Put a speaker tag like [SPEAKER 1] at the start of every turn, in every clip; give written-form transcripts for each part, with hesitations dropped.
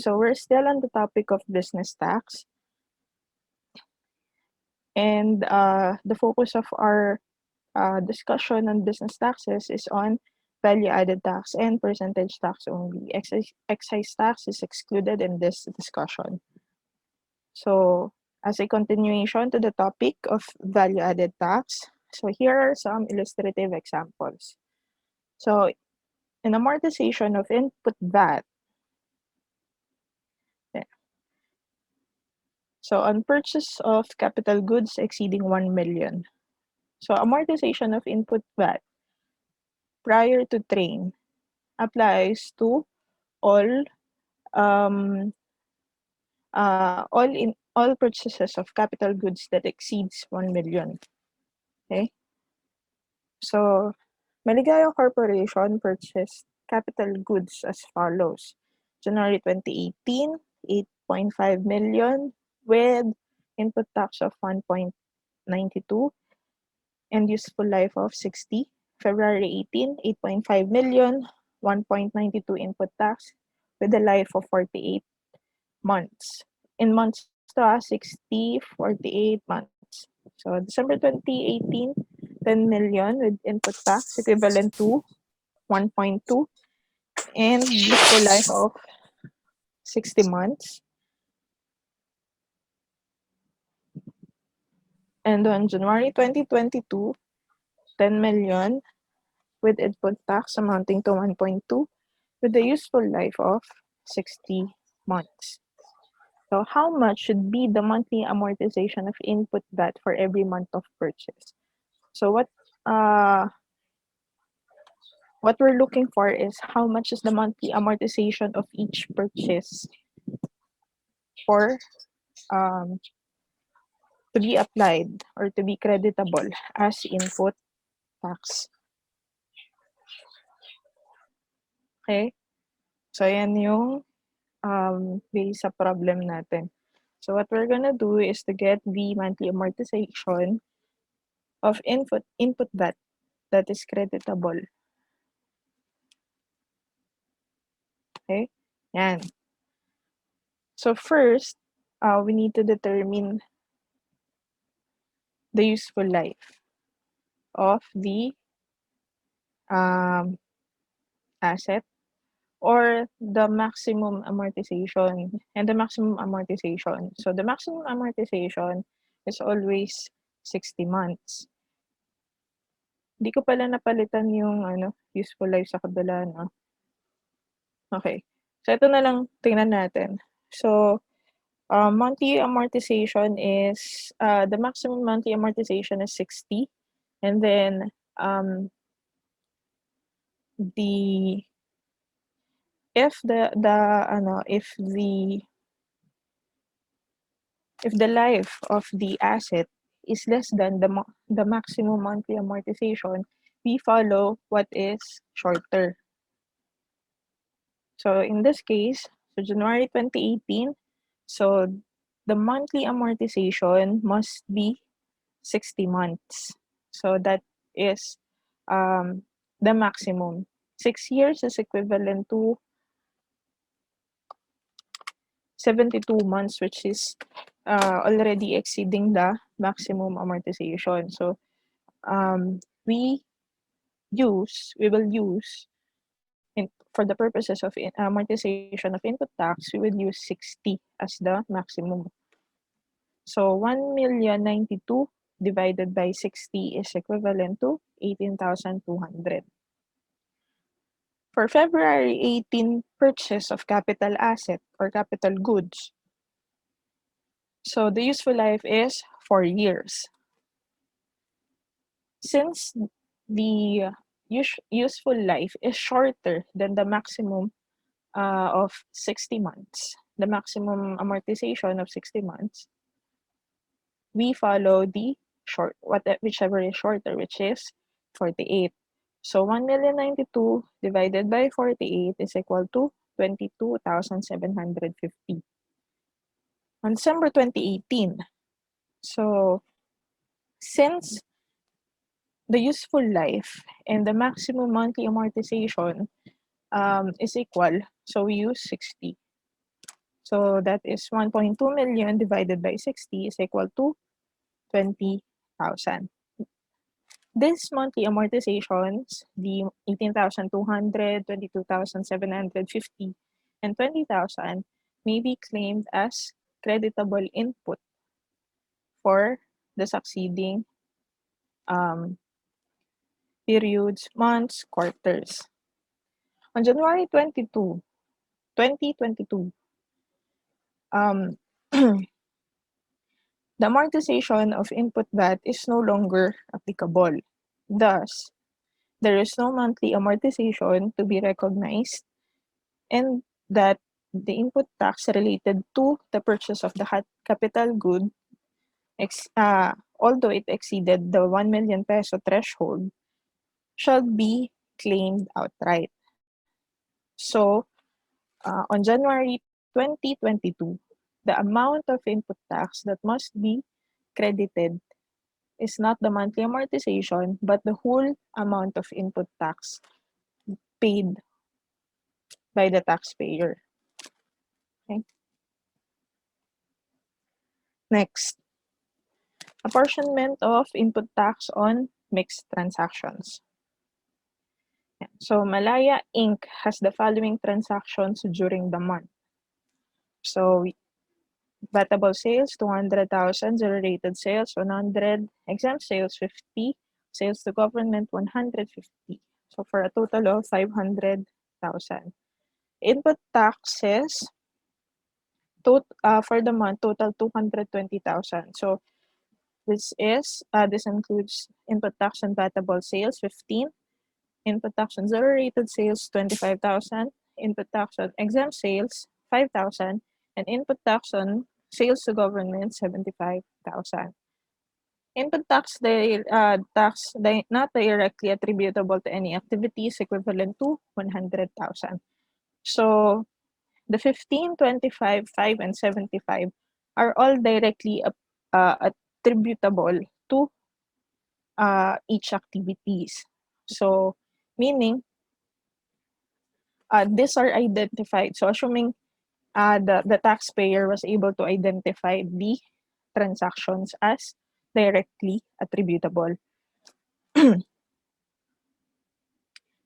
[SPEAKER 1] So we're still on the topic of business tax. And the focus of our discussion on business taxes is on value-added tax and percentage tax only. Excise tax is excluded in this discussion. So as a continuation to the topic of value-added tax, so here are some illustrative examples. So in amortization of input VAT, so on purchase of capital goods exceeding 1 million. So amortization of input VAT prior to train applies to all all purchases of capital goods that exceeds 1 million. Okay? So Maligaya Corporation purchased capital goods as follows. January 2018, 8.5 million with input tax of 1.92 and useful life of 60. February 18, 8.5 million, 1.92 input tax with a life of 48 months. In months to 60, 48 months. So December 2018, 10 million with input tax equivalent to 1.2 and useful life of 60 months. And on January 2022, 10 million with input tax amounting to 1.2 with a useful life of 60 months. So how much should be the monthly amortization of input VAT for every month of purchase? So what we're looking for is how much is the monthly amortization of each purchase for to be applied or to be creditable as input tax. Okay? So yan yung base sa problem natin. So what we're gonna do is to get the monthly amortization of input VAT that is creditable. Okay? Yan. So first, we need to determine the useful life of the asset or the maximum amortization and the maximum amortization. So the maximum amortization is always 60 months. Hindi ko pala napalitan yung useful life sa kabila, no? Okay. So ito na lang tingnan natin. So monthly amortization is the maximum monthly amortization is 60 and then if the life of the asset is less than the maximum monthly amortization, we follow what is shorter. So in this case, so January 2018, so the monthly amortization must be 60 months. So that is the maximum. 6 years is equivalent to 72 months, which is already exceeding the maximum amortization. So we will use for the purposes of amortization of input tax, we will use 60 as the maximum. So 1,092,000 divided by 60 is equivalent to 18,200. For February 18 purchase of capital asset or capital goods, so the useful life is 4 years. Since the useful life is shorter than the maximum of 60 months, the maximum amortization of 60 months, we follow the whichever is shorter, which is 48. So 1,092,000 divided by 48 is equal to 22,750. On December 2018, so since the useful life and the maximum monthly amortization is equal, so we use 60. So that is 1.2 million divided by 60 is equal to 20,000. This monthly amortizations, the 18,200, 22,750, and 20,000 may be claimed as creditable input for the succeeding periods, months, quarters. On January 22, 2022, um, the amortization of input VAT is no longer applicable. Thus, there is no monthly amortization to be recognized, and that the input tax related to the purchase of the capital good, although it exceeded the 1 million peso threshold, shall be claimed outright. So, on January 2022, the amount of input tax that must be credited is not the monthly amortization, but the whole amount of input tax paid by the taxpayer. Okay. Next, apportionment of input tax on mixed transactions. So, Malaya Inc. has the following transactions during the month. So, Vatable sales, 200,000, zero-rated sales, 100, exempt sales, 50, sales to government, 150. So, for a total of 500,000. Input taxes, for the month, total 220,000. So, this includes input tax on vatable sales, 15, input tax on zero-rated sales, 25,000, input tax on exempt sales, 5,000, and input tax on sales to government, 75,000. Input tax, not directly attributable to any activities equivalent to 100,000. So, the 15, 25, 5, and 75 are all directly attributable to each activities. So, meaning, these are identified. So, assuming the taxpayer was able to identify the transactions as directly attributable.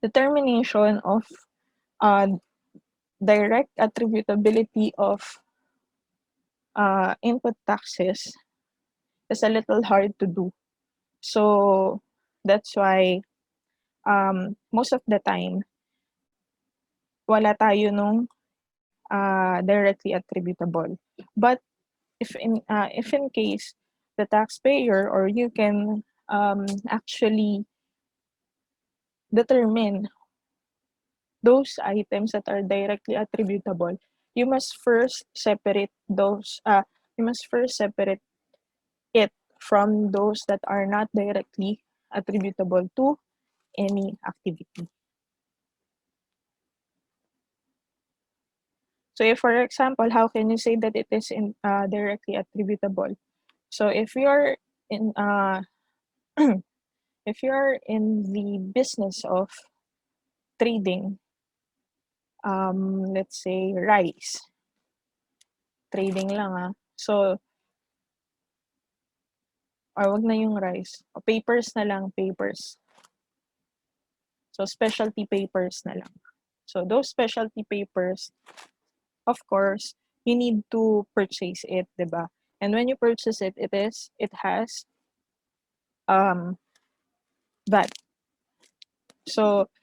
[SPEAKER 1] Determination of direct attributability of input taxes is a little hard to do. So, that's why most of the time, wala tayo nung directly attributable. But if in case the taxpayer or you can actually determine those items that are directly attributable, you must first separate it from those that are not directly attributable to any activity. So if, for example, how can you say that it is directly attributable? So if you're in if you're in the business of trading, let's say rice, trading lang So, or wag na yung rice, papers na lang, papers. So, specialty papers na lang. So, those specialty papers, of course, you need to purchase it, diba? And when you purchase it, it has VAT. So,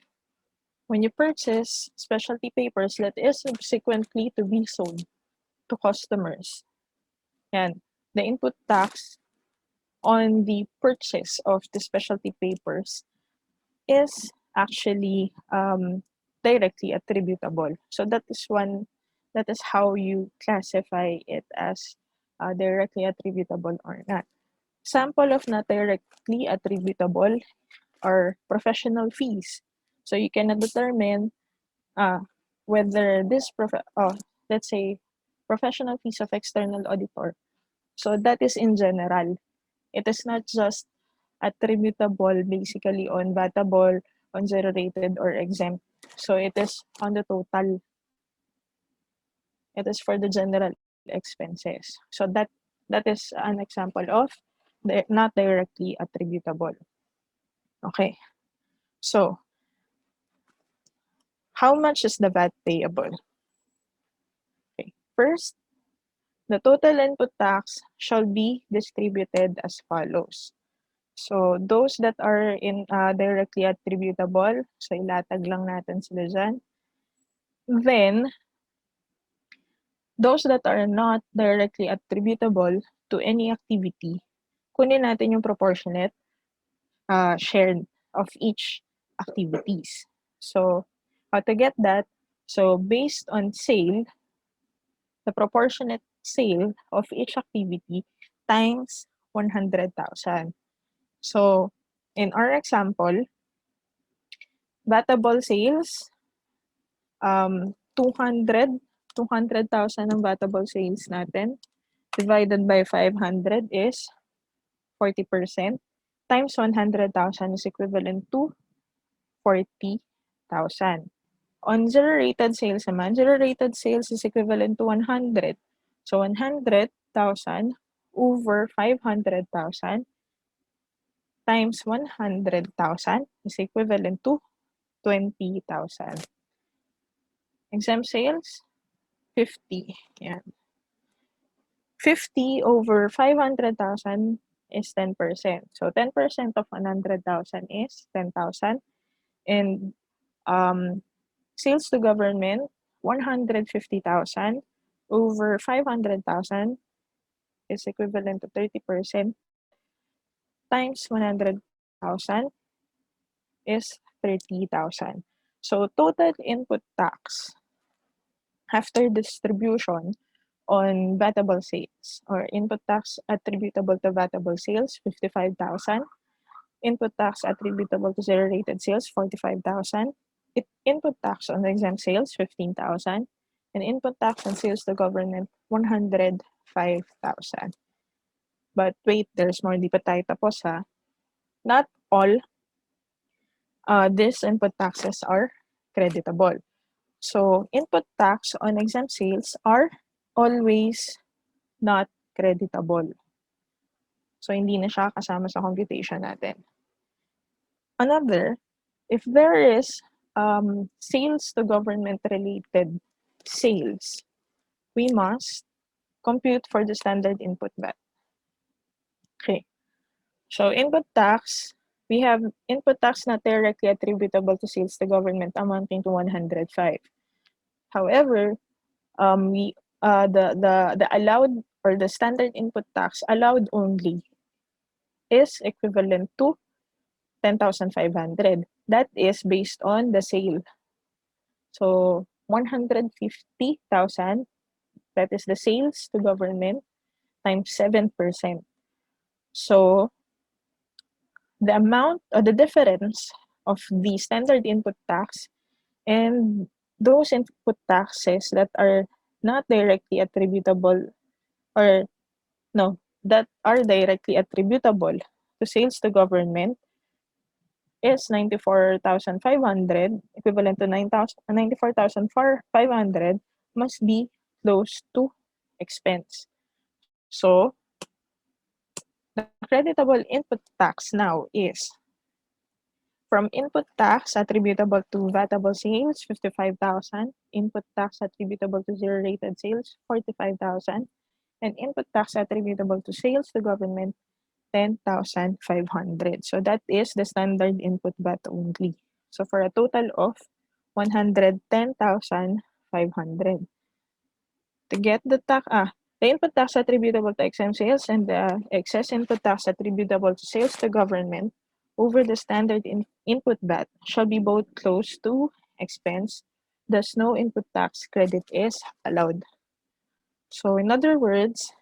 [SPEAKER 1] when you purchase specialty papers that is subsequently to be sold to customers, yan, the input tax on the purchase of the specialty papers is actually directly attributable. So that is how you classify it as directly attributable or not. Sample of not directly attributable are professional fees. So you cannot determine whether this let's say professional fees of external auditor. So that is in general. It is not just attributable basically on vatable, on zero rated or exempt. So it is on the total. It is for the general expenses. So that is an example of not directly attributable. Okay. So how much is the VAT payable? Okay. First, the total input tax shall be distributed as follows. So those that are directly attributable, so ilatag lang natin sila dyan. Then, those that are not directly attributable to any activity, kunin natin yung proportionate share of each activities. So, how to get that? So, based on sale, the proportionate sale of each activity times 100,000. So, in our example, VATable sales, 200,000 ang VATable sales natin, divided by 500 is 40%, times 100,000 is equivalent to 40,000. On zero-rated sales naman, zero-rated sales is equivalent to 100. So 100,000 over 500,000 times 100,000 is equivalent to 20,000. Exempt sales, 50. Yan. 50 over 500,000 is 10%. So 10% of 100,000 is 10,000. And sales to government, 150,000 over 500,000 is equivalent to 30% times 100,000 is 30,000. So total input tax after distribution on VATable sales or input tax attributable to VATable sales, 55,000. Input tax attributable to zero-rated sales, 45,000. Input tax on exempt sales, 15,000. And input tax on sales to government, 105,000. But wait, there's more. Di pa tayo tapos ha. Not all these input taxes are creditable. So, input tax on exempt sales are always not creditable. So, hindi na siya kasama sa computation natin. Another, if there is sales to government related sales, we must compute for the standard input VAT. Okay. So, input tax, we have input tax not directly attributable to sales to government amounting to 105. However, the allowed or the standard input tax allowed only is equivalent to 10,500. That is based on the sale. So 150,000, that is the sales to government, times 7%. So the amount or the difference of the standard input tax and those input taxes that are not directly attributable or no, that are directly attributable to sales to government is 94,500, equivalent to 94,500 must be close to expense. So, the creditable input tax now is from input tax attributable to VATable sales, 55,000, input tax attributable to zero-rated sales, 45,000, and input tax attributable to sales to government, 10,500. So that is the standard input VAT only. So for a total of 110,500. To get the input tax attributable to exempt sales and the excess input tax attributable to sales to government over the standard input VAT shall be both close to expense, thus no input tax credit is allowed. So in other words,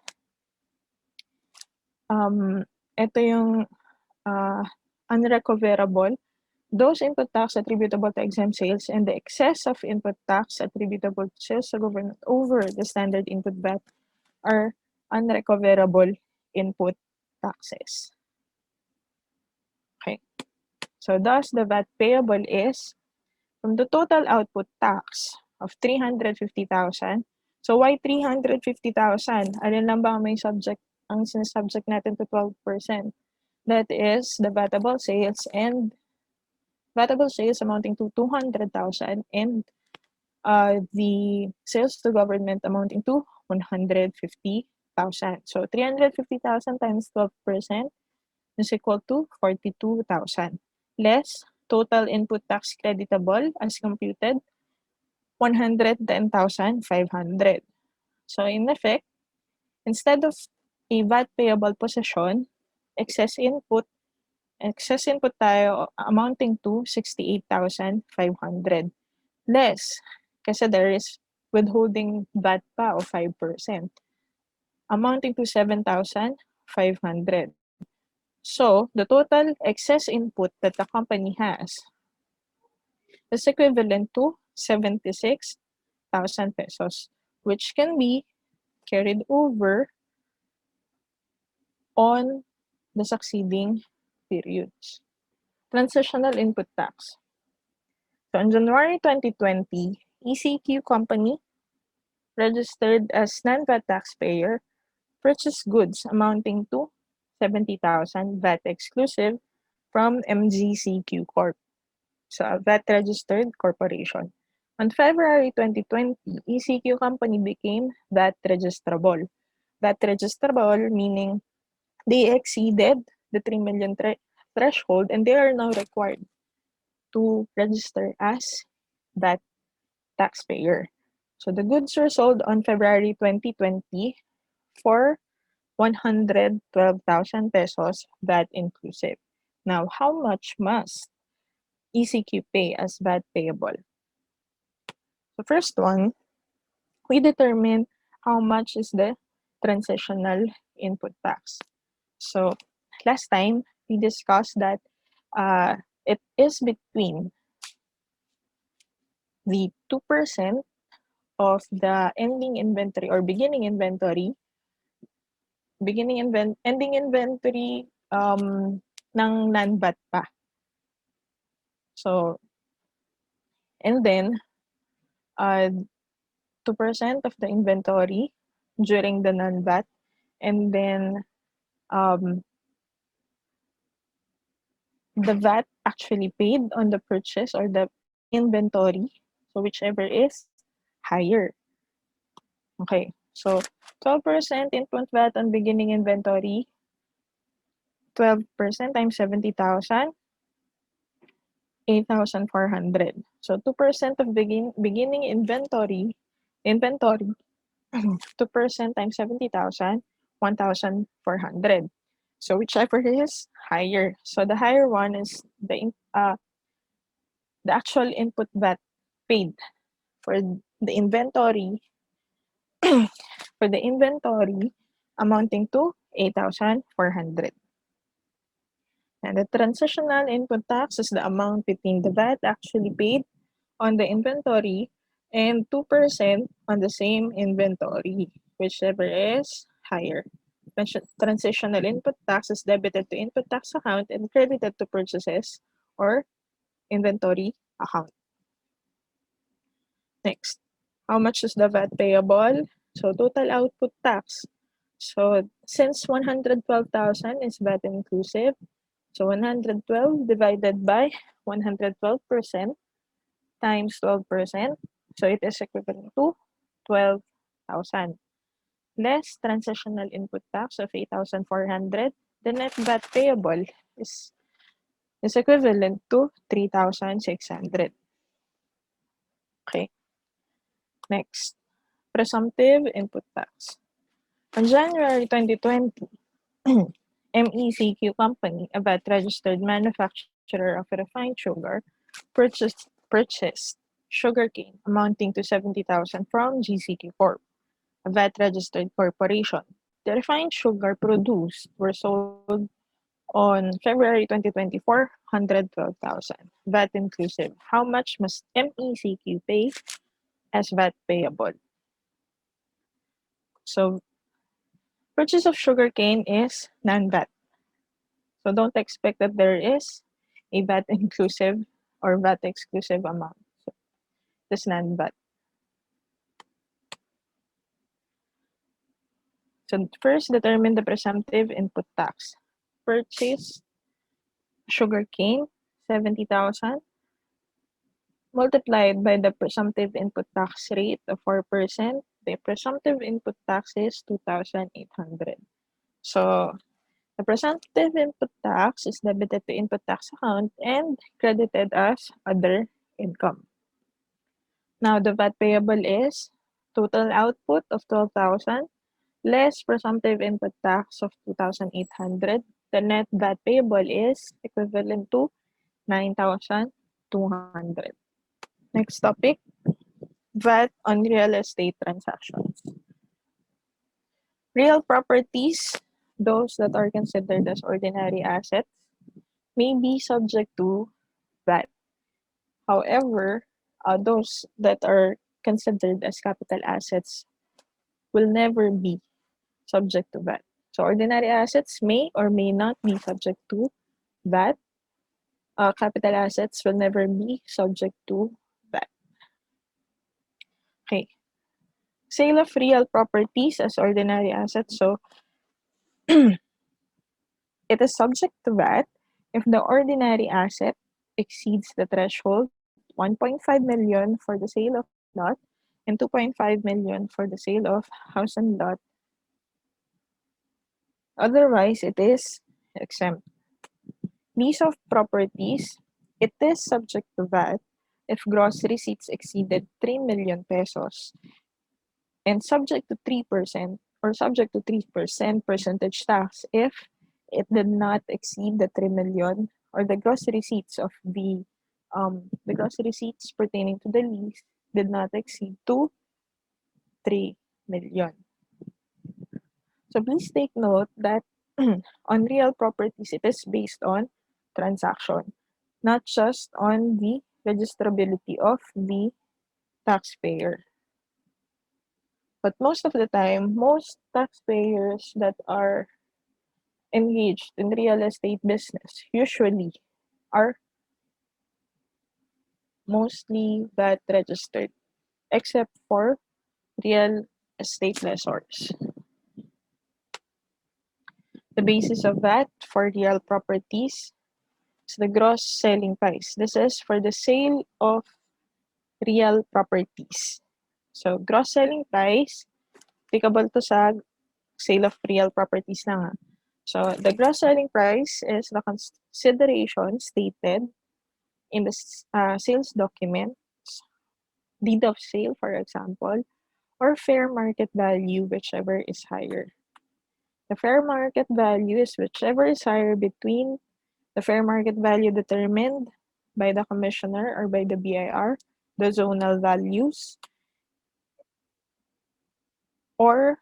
[SPEAKER 1] ito yung unrecoverable, those input tax attributable to exempt sales and the excess of input tax attributable to sales to government over the standard input VAT are unrecoverable input taxes. Okay. So thus the VAT payable is from the total output tax of 350,000. So why 350,000? Alin lang ba may subject, ang sinasubject natin to 12%? That is the VATable sales and VATable sales amounting to 200,000 and the sales to government amounting to 150,000. So 350,000 times 12% is equal to 42,000. Less total input tax creditable as computed 110,500. So in effect, instead of a VAT payable possession, excess input tayo amounting to 68,500. Less, kasi there is withholding VAT pa of 5%, amounting to 7,500. So, the total excess input that the company has is equivalent to 76,000 pesos, which can be carried over on the succeeding periods. Transitional Input Tax. So, on January 2020, ECQ Company, registered as non-VAT taxpayer, purchased goods amounting to 70,000 VAT exclusive from MGCQ Corp. So, a VAT-registered corporation. On February 2020, ECQ Company became VAT registrable. VAT registrable meaning they exceeded the 3 million threshold and they are now required to register as VAT taxpayer. So the goods were sold on February 2020 for 112,000 pesos VAT inclusive. Now, how much must ECQ pay as VAT payable? The first one, we determine how much is the transitional input tax. So last time, we discussed that it is between the 2% of the ending inventory or beginning inventory, ending inventory ng non-VAT pa. So, and then 2% of the inventory during the non-VAT, and then the VAT actually paid on the purchase or the inventory, so whichever is higher. Okay, so 12% input VAT on beginning inventory, 12% times 70,000, 8,400. So 2% of beginning inventory, 2% times 70,000, 1,400. So whichever is higher. So the higher one is the actual input VAT paid for the inventory amounting to 8,400. And the transitional input tax is the amount between the VAT actually paid on the inventory and 2% on the same inventory, whichever is higher. Transitional input tax is debited to input tax account and credited to purchases or inventory account. Next, how much is the VAT payable? So total output tax. So since 112,000 is VAT inclusive, so 112 divided by 112% times 12%. So it is equivalent to 12,000. Less transitional input tax of 8,400. The net VAT payable is equivalent to 3,600. Okay. Next, presumptive input tax. On January 2020, MECQ Company, a VAT-registered manufacturer of refined sugar, purchased sugarcane amounting to 70,000 from GCQ Corp, a VAT-registered corporation. The refined sugar produced were sold on February 2024, 112,000, VAT inclusive. How much must MECQ pay as VAT payable? So, purchase of sugarcane is non-VAT. So don't expect that there is a VAT inclusive or VAT exclusive amount. So, this non-VAT. So first, determine the presumptive input tax. Purchase sugarcane, 70,000, multiplied by the presumptive input tax rate of 4%. The presumptive input tax is 2,800. So the presumptive input tax is debited to input tax account and credited as other income. Now the VAT payable is total output of 12,000 less presumptive input tax of 2,800. The net VAT payable is equivalent to 9,200. Next topic, VAT on real estate transactions. Real properties, those that are considered as ordinary assets, may be subject to VAT. However, those that are considered as capital assets will never be subject to VAT. So ordinary assets may or may not be subject to VAT. Capital assets will never be subject to VAT. Okay. Sale of real properties as ordinary assets. So it is subject to VAT if the ordinary asset exceeds the threshold 1.5 million for the sale of lot and 2.5 million for the sale of house and lot. Otherwise, it is exempt. Lease of properties, it is subject to VAT if gross receipts exceeded 3 million pesos and subject to 3% or subject to 3% percentage tax if it did not exceed the 3 million or the gross receipts of the gross receipts pertaining to the lease did not exceed to 3 million. So please take note that on real properties, it is based on transaction, not just on the registrability of the taxpayer. But most of the time, most taxpayers that are engaged in real estate business usually are mostly VAT registered, except for real estate lessors. The basis of VAT for real properties is the gross selling price. This is for the sale of real properties. So, gross selling price, applicable to sa sale of real properties na nga. So, the gross selling price is the consideration stated in the sales document, deed of sale, for example, or fair market value, whichever is higher. The fair market value is whichever is higher between the fair market value determined by the commissioner or by the BIR, the zonal values, or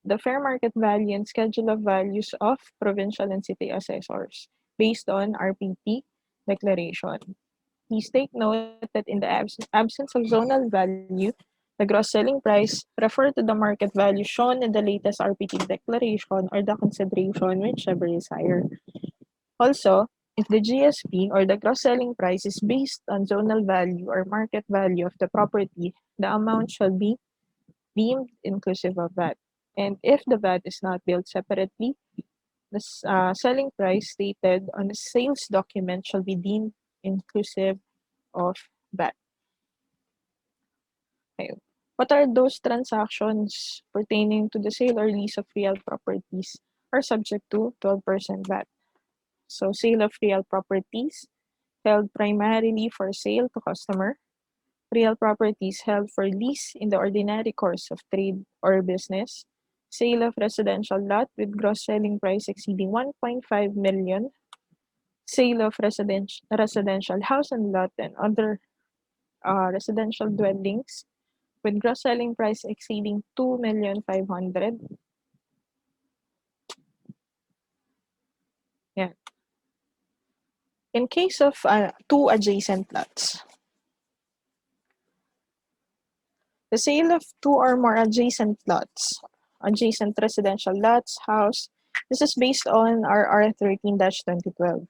[SPEAKER 1] the fair market value and schedule of values of provincial and city assessors based on RPT declaration. Please take note that in the absence of zonal value, the gross selling price refer to the market value shown in the latest RPT declaration or the consideration whichever is higher. Also, if the GSP or the gross selling price is based on zonal value or market value of the property, the amount shall be deemed inclusive of VAT. And if the VAT is not billed separately, the selling price stated on the sales document shall be deemed inclusive of VAT. Okay. What are those transactions pertaining to the sale or lease of real properties are subject to 12% VAT? So, sale of real properties held primarily for sale to customer, real properties held for lease in the ordinary course of trade or business, sale of residential lot with gross selling price exceeding 1.5 million, sale of residential house and lot and other residential dwellings with gross selling price exceeding 2,500,000. Yeah. In case of two adjacent lots, the sale of two or more adjacent lots, adjacent residential lots, house, this is based on our R13-2012.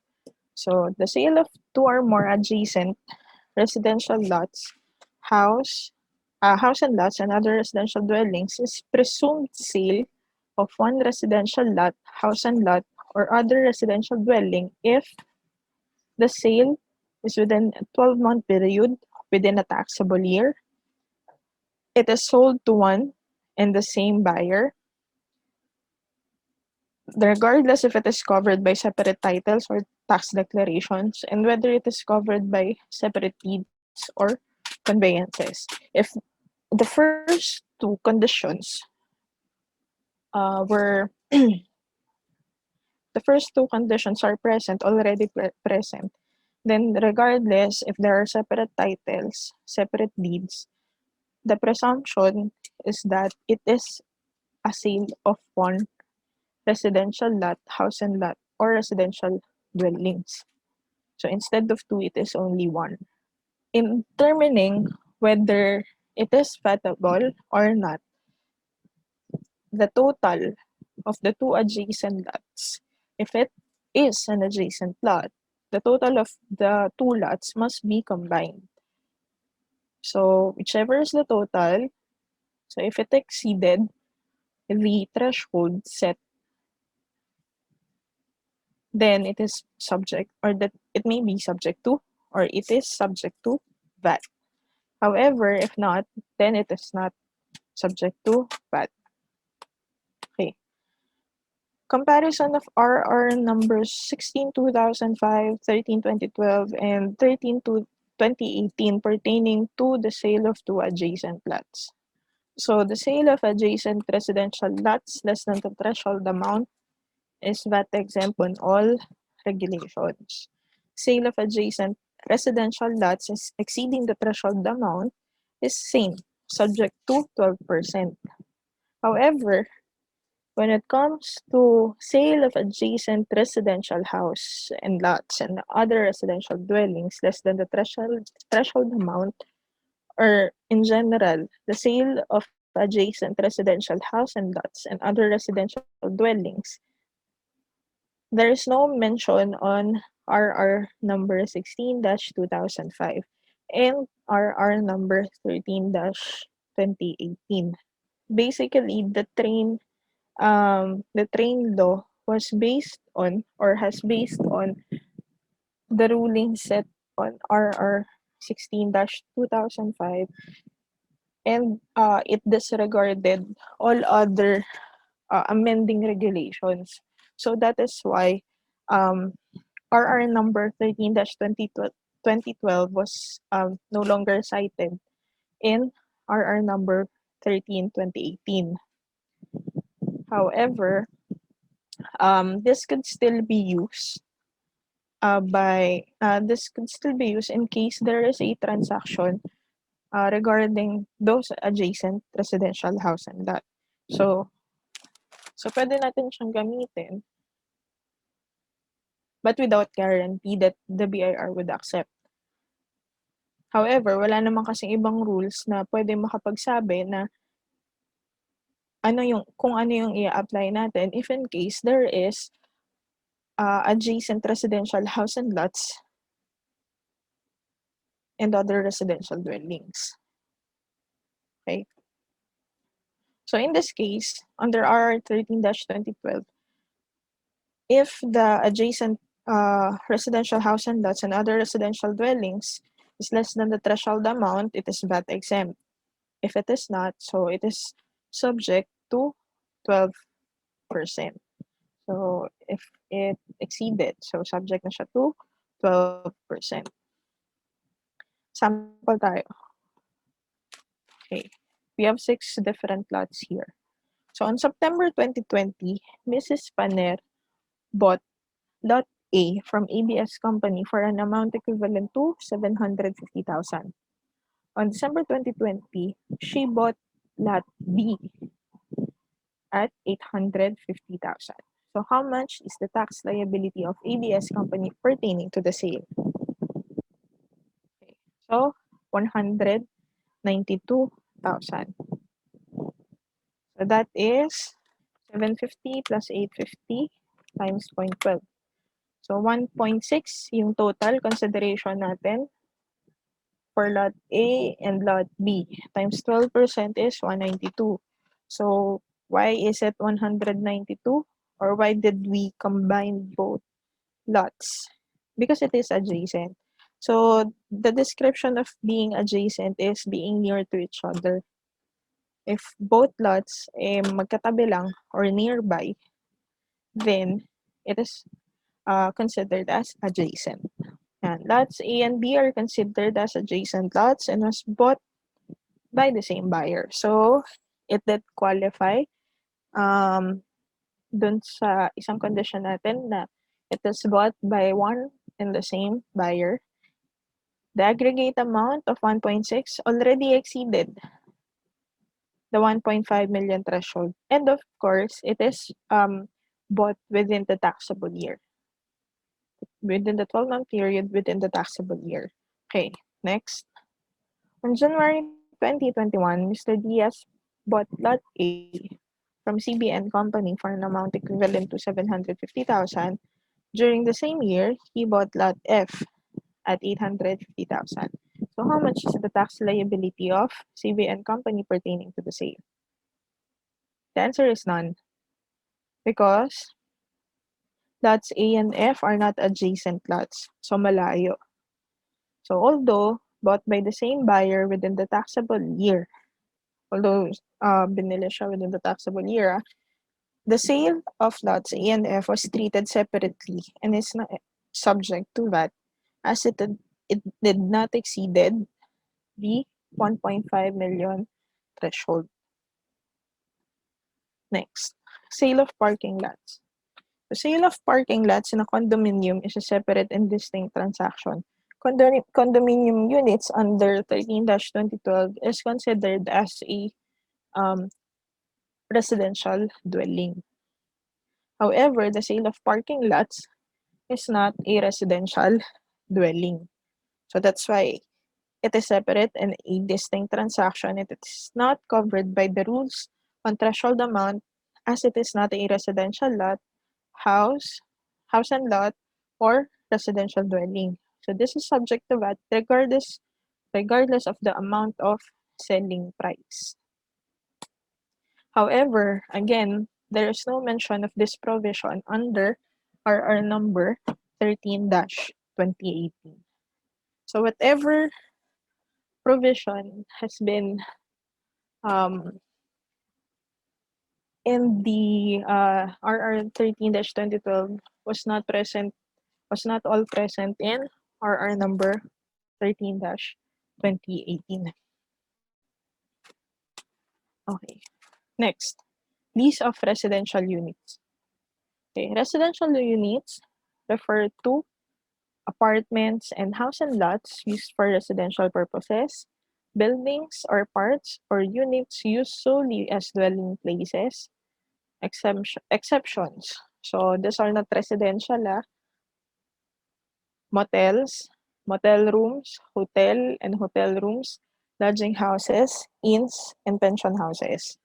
[SPEAKER 1] So the sale of two or more adjacent residential lots, house and lots and other residential dwellings is presumed sale of one residential lot, house and lot, or other residential dwelling if the sale is within a 12-month period within a taxable year, it is sold to one and the same buyer, regardless if it is covered by separate titles or tax declarations, and whether it is covered by separate deeds or conveyances. If the first two conditions were the first two conditions are present, already present, then regardless if there are separate titles, separate deeds, the presumption is that it is a sale of one residential lot, house and lot, or residential dwellings. So instead of two, it is only one. In determining whether it is vatable or not, the total of the two adjacent lots, if it is an adjacent lot, the total of the two lots must be combined. So whichever is the total, so if it exceeded the threshold set, then it is subject, or that it may be subject to, or it is subject to VAT. However, if not, then it is not subject to VAT. Okay. Comparison of RR numbers 16 2005, 13 2012, and 13 to 2018 pertaining to the sale of two adjacent lots. So the sale of adjacent residential lots less than the threshold amount is VAT exempt on all regulations. Sale of adjacent residential lots is exceeding the threshold amount is same, subject to 12%. However, when it comes to sale of adjacent residential house and lots and other residential dwellings less than the threshold amount, or in general, the sale of adjacent residential house and lots and other residential dwellings, there is no mention on RR number 16-2005 and RR number 13-2018. Basically, the train law was based on, or has based on, the ruling set on RR 16-2005, and it disregarded all other amending regulations. So that is why RR number 13-2012 was no longer cited in RR number 13-2018. However, this could still be used in case there is a transaction regarding those adjacent residential house and lot. So pwede natin siyang gamitin, but without guarantee that the BIR would accept. However, wala naman kasing ibang rules na pwede makapagsabi na kung ano yung i-apply natin if in case there is adjacent residential house and lots and other residential dwellings. Okay? So in this case, under RR 13-2012, if the adjacent residential house and lots and other residential dwellings is less than the threshold amount, it is VAT exempt. If it is not, so it is subject to 12%. So if it exceeded, so subject na siya to 12%. Sample tayo. Okay. We have 6 different lots here. So on September 2020, Mrs. Paner bought lot A from ABS Company for an amount equivalent to 750,000. On December 2020, she bought lot B at 850,000. So how much is the tax liability of ABS Company pertaining to the sale? Okay. So 192,000. So that is 750 plus 850 times 0.12. So 1.6 yung total consideration natin for lot A and lot B. Times 12% is 192. So Why is it 192? Or why did we combine both lots? Because it is adjacent. So the description of being adjacent is being near to each other. If both lots magkatabi lang or nearby, then it is considered as adjacent. And lots A and B are considered as adjacent lots and was bought by the same buyer. So it did qualify dun sa isang condition natin na it is bought by one and the same buyer. The aggregate amount of 1.6 already exceeded the 1.5 million threshold. And of course, it is bought within the taxable year. Within the 12-month period within the taxable year. Okay, next. On January 2021, Mr. Diaz bought Lot A from CBN Company for an amount equivalent to 750,000. During the same year, he bought Lot F at 850,000. So how much is the tax liability of CBN Company pertaining to the sale? The answer is none, because lots A and F are not adjacent lots, so malayo. So although bought by the same buyer within the taxable year, although binili siya within the taxable year, the sale of lots A and F was treated separately and is not subject to VAT as it did not exceeded the 1.5 million threshold. Next, sale of parking lots. The sale of parking lots in a condominium is a separate and distinct transaction. Condominium units under 13-2012 is considered as a residential dwelling. However, the sale of parking lots is not a residential dwelling. So that's why it is separate and a distinct transaction. It is not covered by the rules on threshold amount as it is not a residential lot, house and lot, or residential dwelling. So this is subject to VAT regardless of the amount of selling price. However, again, there is no mention of this provision under RR number 13-2018. So whatever provision has been in the RR 13-2012 was not all present in RR number 13-2018. Okay. Next, lease of residential units. Okay, residential units refer to apartments and house and lots used for residential purposes, buildings or parts or units used solely as dwelling places, exceptions. So these are not residential, motels, motel rooms, hotel and hotel rooms, lodging houses, inns, and pension houses.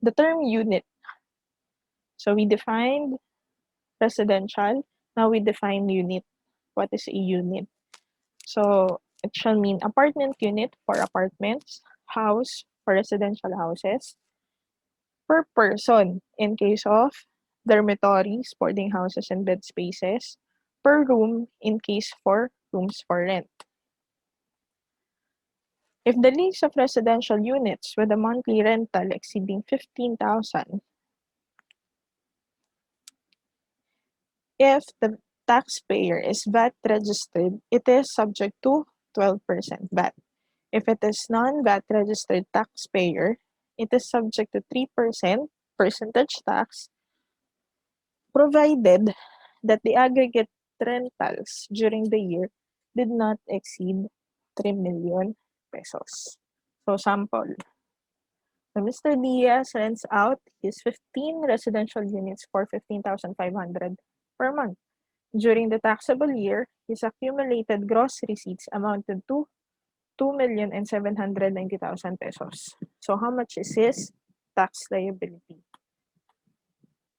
[SPEAKER 1] The term unit. So we defined residential, now we define unit. What is a unit? So it shall mean apartment unit for apartments, house for residential houses, per person in case of dormitories, boarding houses, and bed spaces, per room in case for rooms for rent. If the lease of residential units with a monthly rental exceeding 15,000, if the taxpayer is VAT registered, it is subject to 12% VAT. If it is non-VAT registered taxpayer, it is subject to 3% percentage tax, provided that the aggregate rentals during the year did not exceed 3 million pesos. So sample, so Mr. Diaz rents out his 15 residential units for 15,500 per month. During the taxable year, his accumulated gross receipts amounted to 2,790,000 pesos. So how much is his tax liability?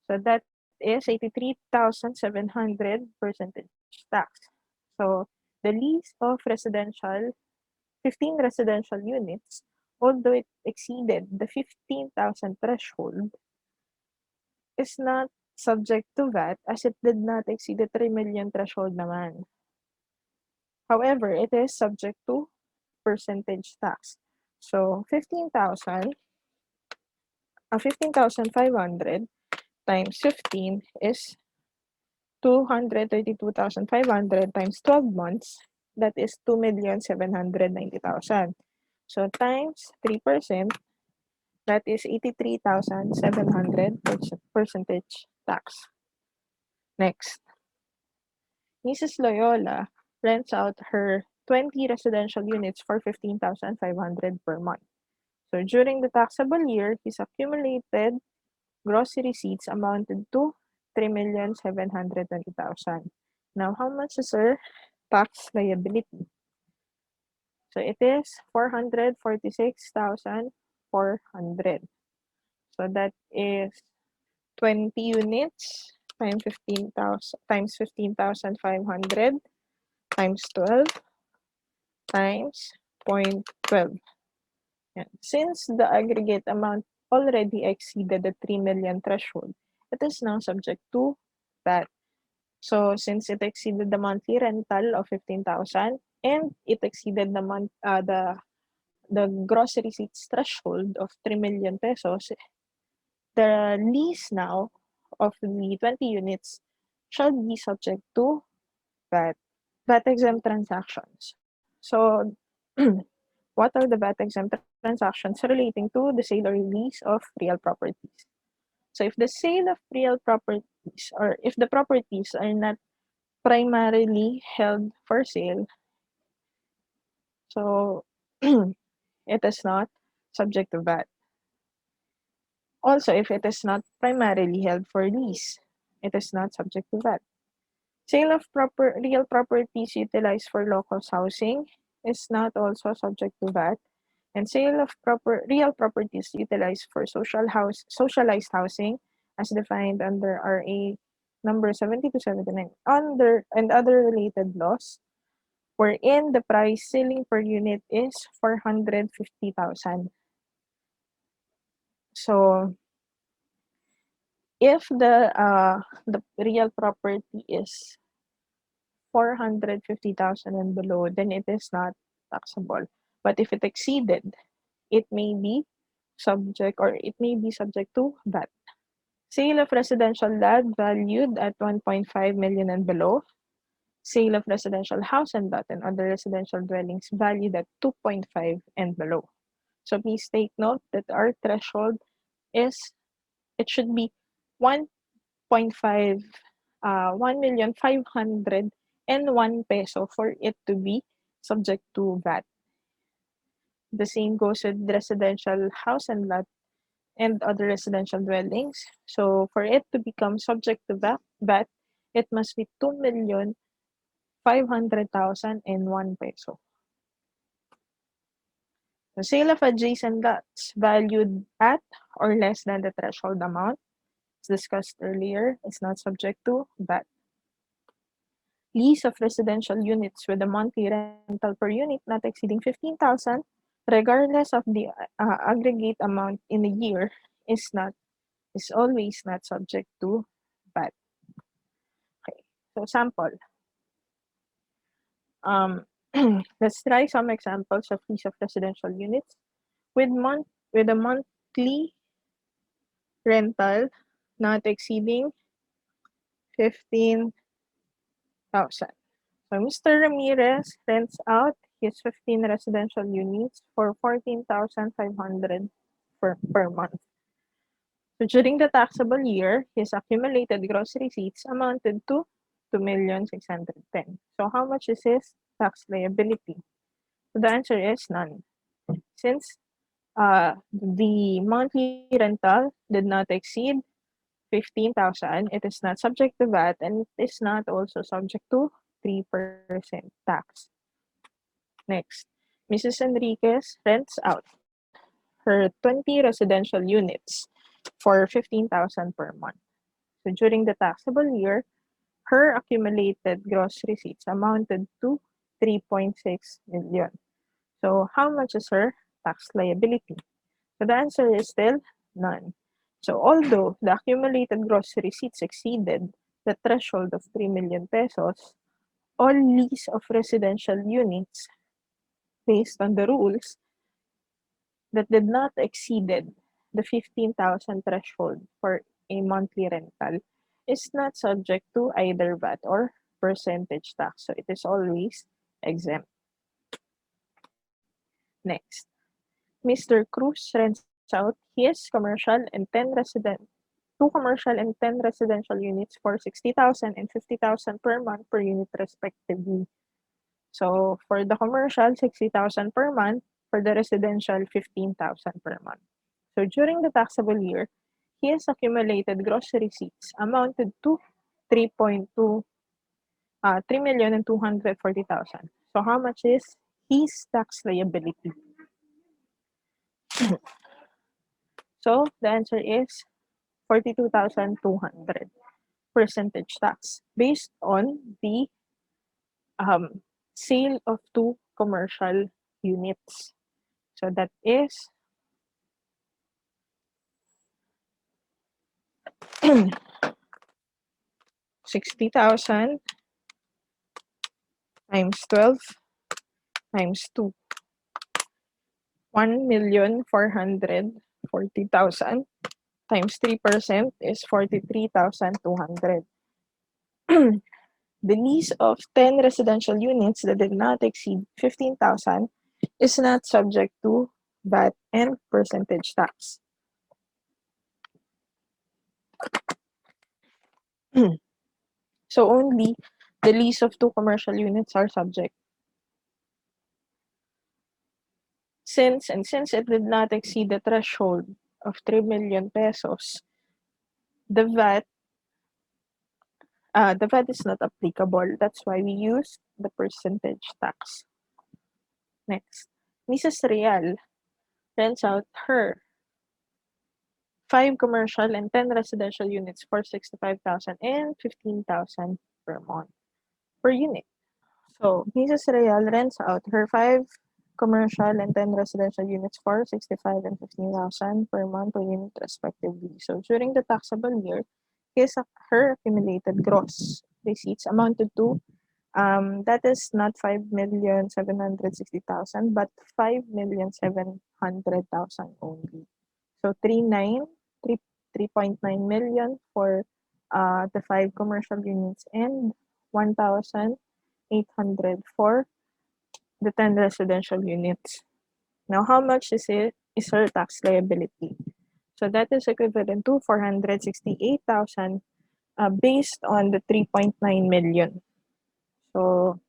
[SPEAKER 1] So that is 83,700 percentage tax. So the lease of 15 residential units although it exceeded the 15,000 threshold, is not subject to VAT as it did not exceed the 3 million threshold naman. However, it is subject to percentage tax. So 15,500 times 15 is 232,500 times 12 months. That is 2,790,000. So times 3%, that is 83,700 percentage tax. Next, Mrs. Loyola rents out her 20 residential units for 15,500 per month. So during the taxable year, his accumulated gross receipts amounted to 3,720,000. Now, how much is her tax liability? So it is 446,400. So that is 20 units times 15,500 times 12 times 0.12. Since the aggregate amount already exceeded the 3 million threshold, it is now subject to VAT. So since it exceeded the monthly rental of 15,000 and it exceeded the gross receipts threshold of 3 million pesos, the lease now of the 20 units shall be subject to VAT. VAT exempt transactions. So what are the VAT exempt transactions relating to the sale or lease of real properties? So if the sale of real properties or if the properties are not primarily held for sale, so it is not subject to VAT. Also, if it is not primarily held for lease, it is not subject to VAT. Sale of real properties utilized for local housing is not also subject to VAT. And sale of real properties utilized for socialized housing as defined under RA number 70 to 79 and other related laws, wherein the price ceiling per unit is 450,000. So if the real property is 450,000 and below, then it is not taxable. But if it exceeded, it may be subject to VAT. Sale of residential land valued at 1.5 million and below. Sale of residential house and lot and other residential dwellings valued at 2.5 and below. So please take note that our threshold it should be 1.5, 1,501 peso for it to be subject to VAT. The same goes with residential house and lot and other residential dwellings. So for it to become subject to VAT, it must be 2,500,001 peso. The sale of adjacent lots valued at or less than the threshold amount, as discussed earlier, is not subject to VAT. Lease of residential units with a monthly rental per unit not exceeding 15,000, regardless of the aggregate amount in a year, is always not subject to VAT. Okay, so sample. Let's try some examples of lease of residential units with a monthly rental not exceeding 15,000. So Mr. Ramirez rents out his 15 residential units for 14,500 per month. So during the taxable year, his accumulated gross receipts amounted to 2,610,000. So how much is his tax liability? So the answer is none. Since the monthly rental did not exceed 15,000, it is not subject to VAT and it is not also subject to 3% tax. Next, Mrs. Enriquez rents out her 20 residential units for 15,000 per month. So during the taxable year, her accumulated gross receipts amounted to 3.6 million. So how much is her tax liability? So the answer is still none. So although the accumulated gross receipts exceeded the threshold of 3 million pesos, all lease of residential units based on the rules that did not exceeded the 15,000 threshold for a monthly rental is not subject to either VAT or percentage tax. So it is always exempt. Next, Mr. Cruz rents out his commercial and 2 commercial and 10 residential units for 60,000 and 50,000 per month per unit respectively. So for the commercial, 60,000 per month. For the residential, 15,000 per month. So during the taxable year, his accumulated gross receipts amounted to 3,240,000. So how much is his tax liability? So the answer is 42,200 percentage tax based on the sale of 2 commercial units. So that is 60,000 times 12 times 2. 1,440,000 times 3% is 43,200. The lease of 10 residential units that did not exceed 15,000 is not subject to VAT and percentage tax. So only the lease of 2 commercial units are subject. Since it did not exceed the threshold of 3 million pesos, the VAT is not applicable. That's why we use the percentage tax. Next, Mrs. Real rents out her 5 commercial and 10 residential units for 65,000 and 15,000 per month per unit. So Mrs. Real rents out her 5 commercial and 10 residential units for 65 and 15,000 per month per unit respectively. So during the taxable year, her accumulated gross receipts amounted to that is not 5,760,000 but 5,700,000 only. So 3.9 million for the 5 commercial units and 1,800 for the 10 residential units. Now, how much is her tax liability? So that is equivalent to 468,000 based on the 3.9 million. So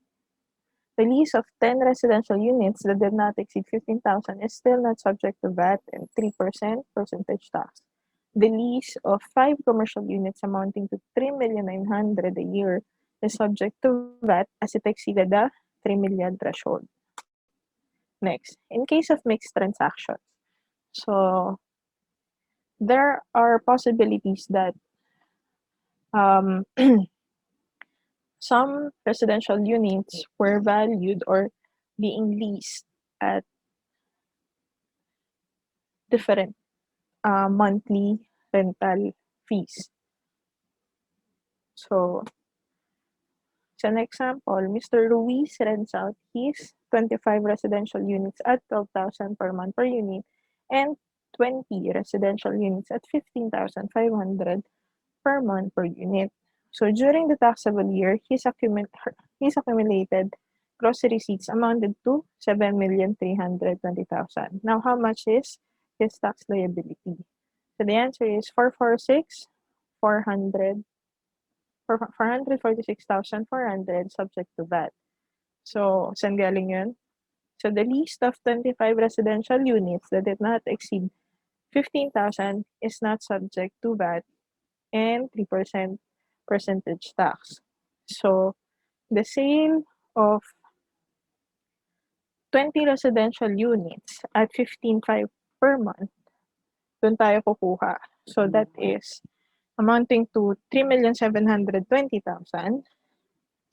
[SPEAKER 1] the lease of 10 residential units that did not exceed 15,000 is still not subject to VAT and 3% percentage tax. The lease of 5 commercial units amounting to 3,900,000 a year is subject to VAT as it exceeded the 3 million threshold. Next, in case of mixed transactions, so there are possibilities that some residential units were valued or being leased at different monthly rental fees. So, as an example, Mr. Ruiz rents out his 25 residential units at 12,000 per month per unit and 20 residential units at 15,500 per month per unit. So during the taxable year, his accumulated gross receipts amounted to 7,320,000. Now, how much is his tax liability? So the answer is 446,400 subject to VAT. So, saan galing yun? So the list of 25 residential units that did not exceed 15,000 is not subject to VAT and 3% percentage tax. So the sale of 20 residential units at 15,500 per month, doon tayo kukuha. So that is amounting to 3,720,000.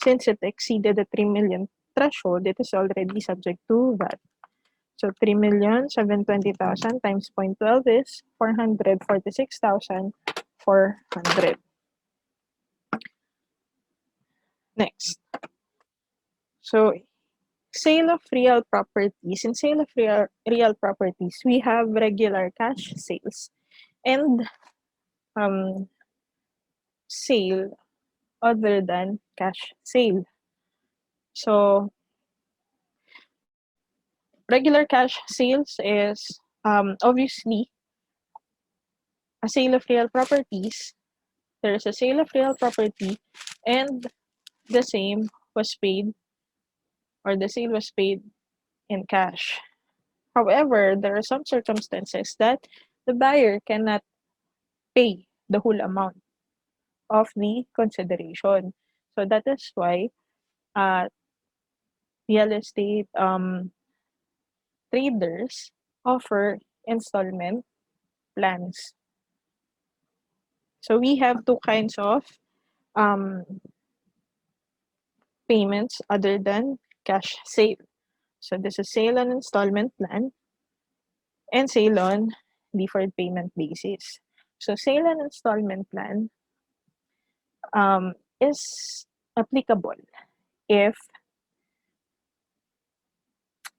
[SPEAKER 1] Since it exceeded the 3 million threshold, it is already subject to VAT. So 3,720,000 times 0.12 is 446,400. Next. So sale of real properties. In sale of real properties, we have regular cash sales and sale other than cash sale. So regular cash sales is obviously a sale of real properties. There's a sale of real property and the same was paid or the sale was paid in cash. However, there are some circumstances that the buyer cannot pay the whole amount of the consideration. So that is why uh, real estate traders offer installment plans. So we have two kinds of um, payments other than cash sale. So this is sale on installment plan and sale on deferred payment basis. So sale on installment plan is applicable if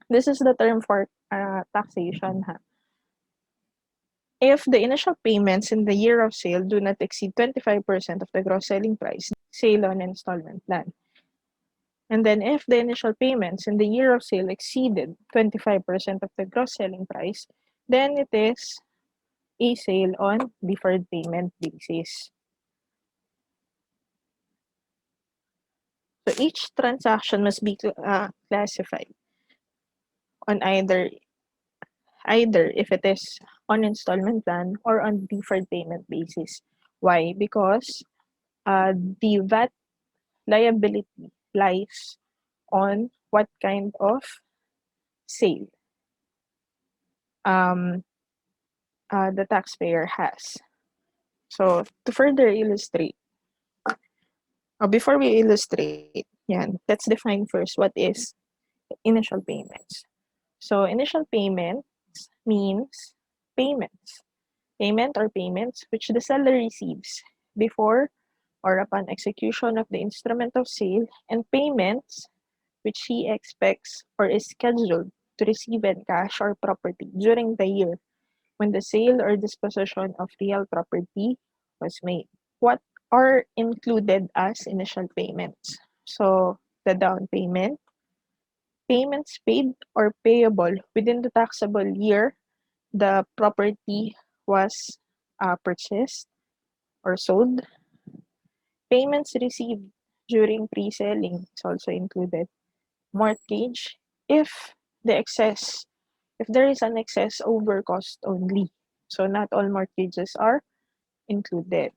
[SPEAKER 1] this is the term for taxation. If the initial payments in the year of sale do not exceed 25% of the gross selling price, sale on installment plan. And then if the initial payments in the year of sale exceeded 25% of the gross selling price, then it is a sale on deferred payment basis. So each transaction must be classified on either if it is on installment plan or on deferred payment basis. Why? Because the VAT liability lies on what kind of sale um, the taxpayer has. So to further illustrate, before we illustrate, let's define first what is initial payments. So initial payments means payments. Payment or payments which the seller receives before or upon execution of the instrument of sale, and payments which he expects or is scheduled to receive in cash or property during the year when the sale or disposition of real property was made. What are included as initial payments? So the down payment, payments paid or payable within the taxable year the property was purchased or sold. Payments received during pre-selling is also included. Mortgage, if if there is an excess over cost only. So not all mortgages are included.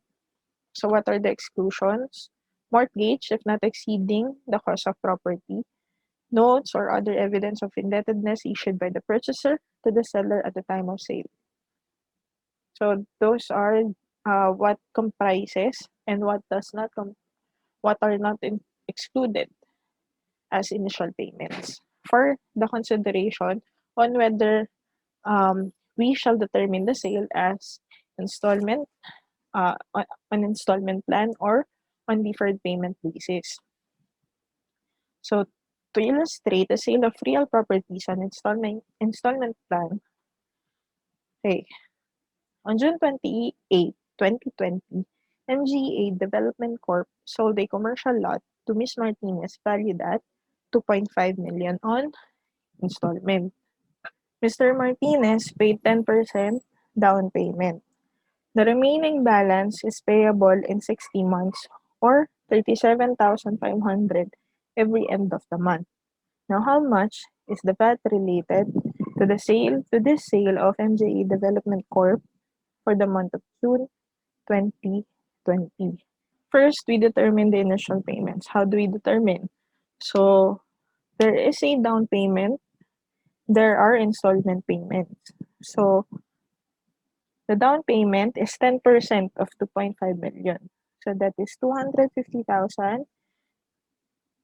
[SPEAKER 1] So what are the exclusions? Mortgage, if not exceeding the cost of property. Notes or other evidence of indebtedness issued by the purchaser to the seller at the time of sale. So those are what comprises and what does not what are not excluded as initial payments. For the consideration on whether we shall determine the sale as installment, on installment plan or on deferred payment basis. So to illustrate the sale of real properties on installment plan, okay, on June 28, 2020, MGA Development Corp sold a commercial lot to Ms. Martinez valued at 2.5 million on installment. Mr. Martinez paid 10% down payment. The remaining balance is payable in 60 months or 37,500 every end of the month. Now, how much is the VAT related to this sale of MJE Development Corp for the month of June 2020? First, we determine the initial payments. How do we determine? So, there is a down payment, there are installment payments. So, the down payment is 10% of 2.5 million. So that is 250,000.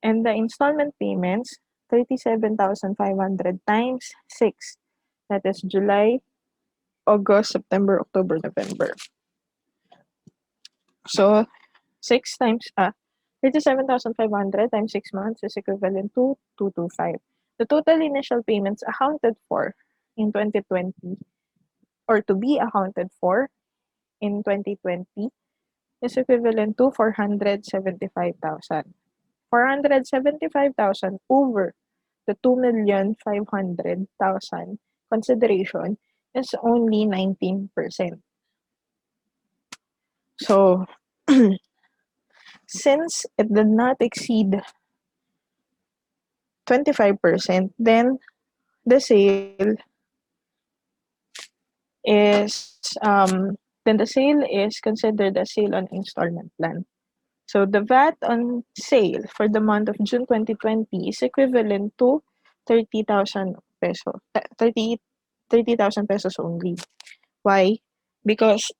[SPEAKER 1] And the installment payments, 37,500 times 6. That is July, August, September, October, November. So 37,500 times 6 months is equivalent to 225. The total initial payments accounted for in 2020 or to be accounted for in 2020 is equivalent to 475,000. 475,000 over the 2,500,000 consideration is only 19%. So, since it did not exceed 25%, the sale is considered a sale on installment plan. So the VAT on sale for the month of June 2020 is equivalent to 30,000 peso, 30,000 pesos only. Why? Because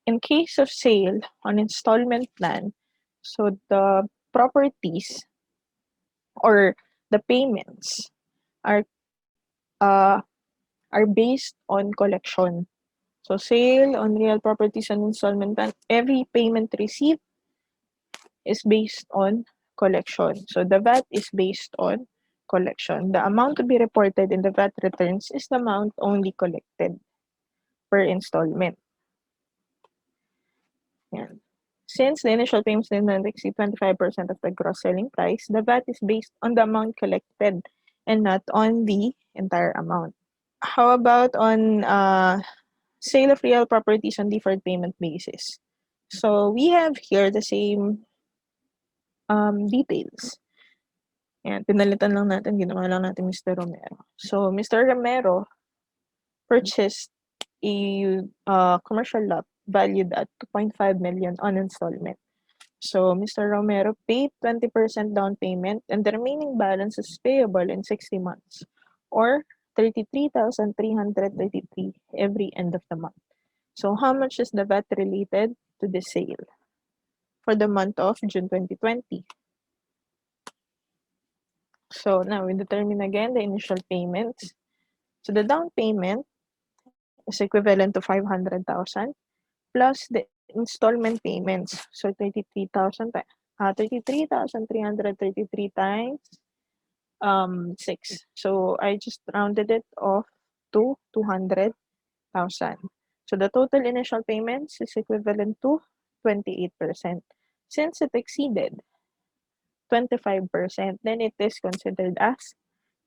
[SPEAKER 1] in case of sale on installment plan, so the properties or the payments are uh, are based on collection. So sale on real properties on installment plan, every payment received is based on collection. So the VAT is based on collection. The amount to be reported in the VAT returns is the amount only collected per installment. Yan. Since the initial payments did not exceed 25% of the gross selling price, the VAT is based on the amount collected and not on the entire amount. How about on sale of real properties on deferred payment basis? So we have here the same details. Ayan, pinalitan lang natin, ginawa lang natin Mr. Romero. So, Mr. Romero purchased a commercial lot valued at 2.5 million on installment. So, Mr. Romero paid 20% down payment and the remaining balance is payable in 60 months or 33,333 every end of the month. So, how much is the VAT related to the sale for the month of June 2020? So, now we determine again the initial payments. So, the down payment is equivalent to 500,000 plus the installment payments. So 33,333 times 6. So I just rounded it off to 200,000. So the total initial payments is equivalent to 28%. Since it exceeded 25%, then it is considered as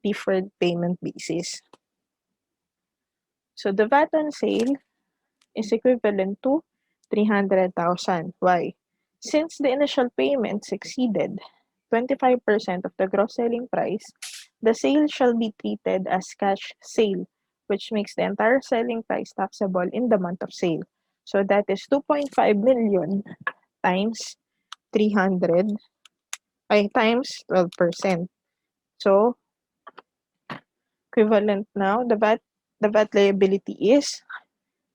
[SPEAKER 1] deferred payment basis. So the VAT on sale is equivalent to 300,000. Why? Since the initial payments exceeded 25% of the gross selling price, the sale shall be treated as cash sale, which makes the entire selling price taxable in the month of sale. So that is 2.5 million times 300 times 12%. So equivalent now, the VAT liability is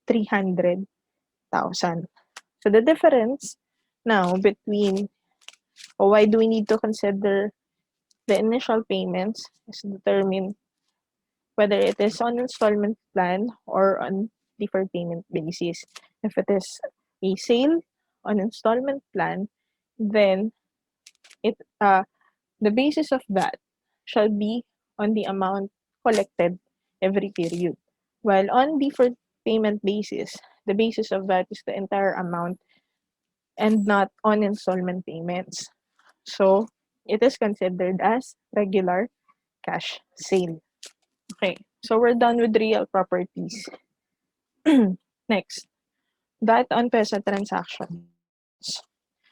[SPEAKER 1] 300,000. So the difference now between, or why do we need to consider the initial payments is to determine whether it is on installment plan or on deferred payment basis. If it is a sale on installment plan, then it the basis of that shall be on the amount collected every period. While on deferred payment basis, the basis of that is the entire amount and not on installment payments. So it is considered as regular cash sale. Okay, so we're done with real properties. Next, that on PEZA transactions.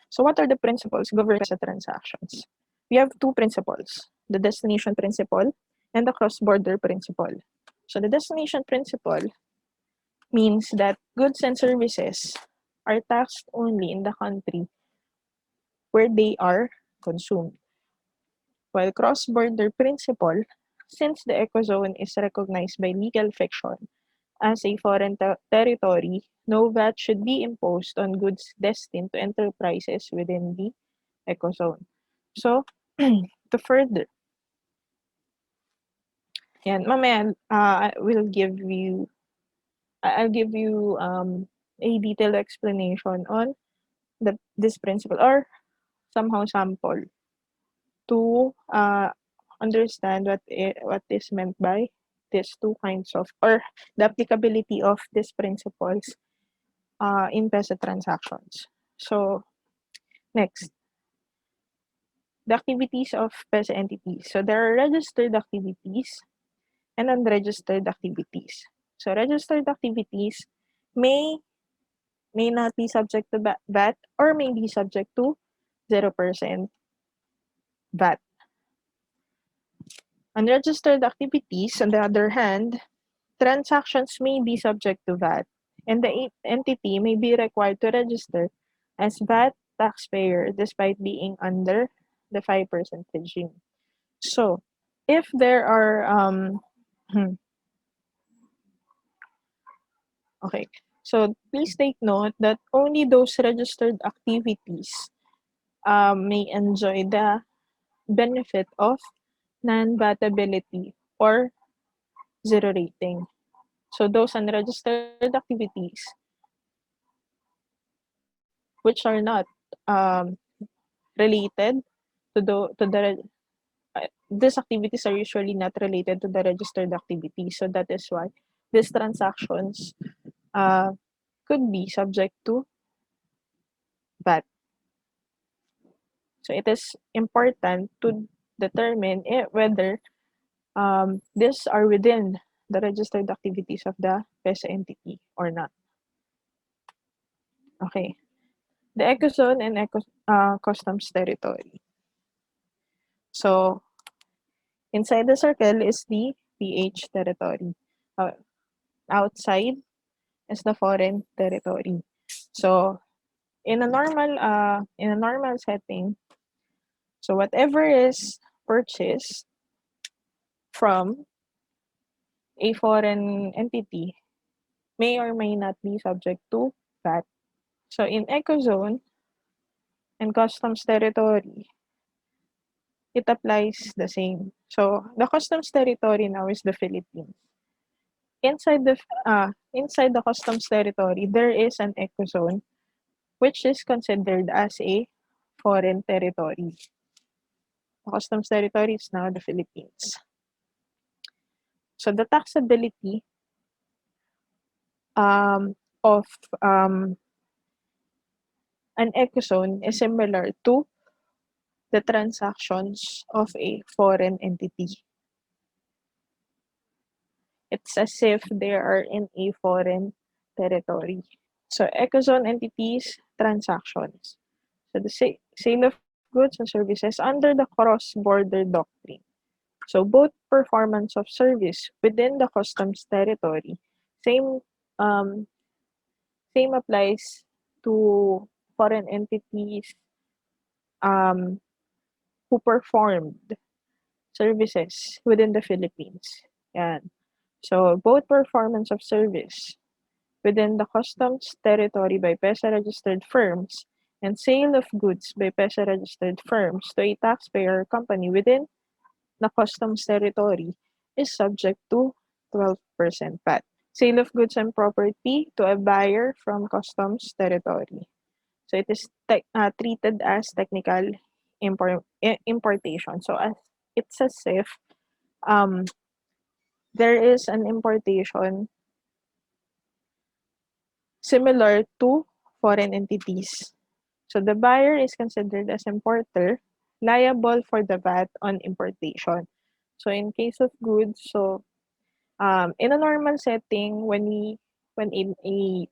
[SPEAKER 1] So what are the principles governing PEZA transactions? We have two principles, the destination principle and the cross-border principle. So the destination principle means that goods and services are taxed only in the country where they are consumed. While cross-border principle, since the ecozone is recognized by legal fiction as a foreign territory, no VAT should be imposed on goods destined to enterprises within the ecozone. So, to further Yan, mamaya, I'll give you a detailed explanation on this principle or somehow sample to understand what is meant by these two kinds of or the applicability of these principles in PEZA transactions. So next, the activities of PEZA entities. So there are registered activities and unregistered activities. So registered activities may may not be subject to VAT or may be subject to 0% VAT. Unregistered activities, on the other hand, transactions may be subject to VAT, and the entity may be required to register as VAT taxpayer despite being under the 5% regime. So, if there are okay, so please take note that only those registered activities may enjoy the benefit of non-vatability or zero rating. So those unregistered activities which are not related these activities are usually not related to the registered activity. So that is why these transactions uh, could be subject to VAT. So it is important to determine whether these are within the registered activities of the PESA entity or not. Okay. The ecozone and customs territory. So inside the circle is the PH territory. Outside is the foreign territory. So in a normal setting, so whatever is purchased from a foreign entity may or may not be subject to VAT. So in ecozone and customs territory, it applies the same. So the customs territory now is the Philippines. Inside the customs territory, there is an ecozone which is considered as a foreign territory. The customs territory is now the Philippines. So the taxability of an ecozone is similar to the transactions of a foreign entity. It's as if they are in a foreign territory. So ecozone entities transactions. So the sale of goods and services under the cross-border doctrine. So both performance of service within the customs territory, same um, same applies to foreign entities um, who performed services within the Philippines. Yan. So both performance of service within the customs territory by PESA registered firms and sale of goods by PESA registered firms to a taxpayer company within the customs territory is subject to 12% VAT. Sale of goods and property to a buyer from customs territory. So it is treated as technical importation. So it's as if um, there is an importation similar to foreign entities. So the buyer is considered as importer liable for the VAT on importation. So in case of goods, so in a normal setting, when a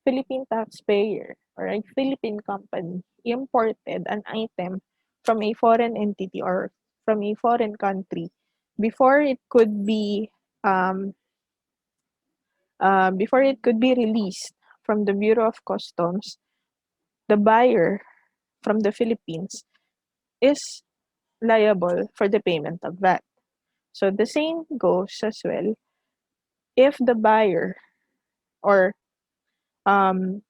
[SPEAKER 1] Philippine taxpayer or a Philippine company imported an item from a foreign entity or from a foreign country, before it could be um, before it could be released from the Bureau of Customs, the buyer from the Philippines is liable for the payment of VAT. So the same goes as well if the buyer or um,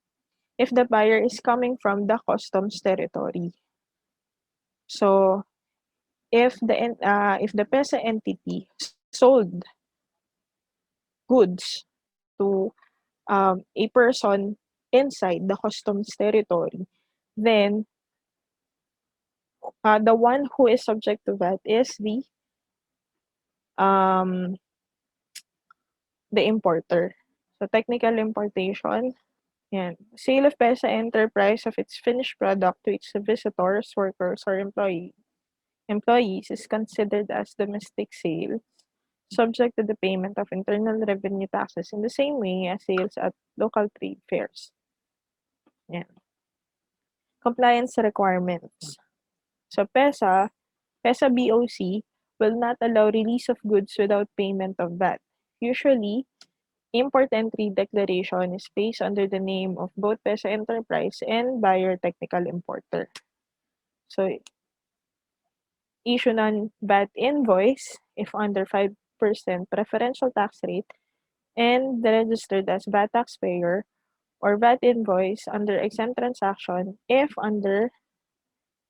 [SPEAKER 1] if the buyer is coming from the customs territory. So if the PEZA entity sold goods to a person inside the customs territory, then the one who is subject to that is um, the importer. So technical importation, yan. Sale of PEZA enterprise of its finished product to its visitors, workers, or employees is considered as domestic sale, subject to the payment of internal revenue taxes in the same way as sales at local trade fairs. Yan. Compliance requirements. So PEZA BOC will not allow release of goods without payment of VAT. Usually, import entry declaration is placed under the name of both PEZA Enterprise and buyer technical importer. So, issue non-VAT invoice if under 5% preferential tax rate and registered as VAT taxpayer, or VAT invoice under exempt transaction if under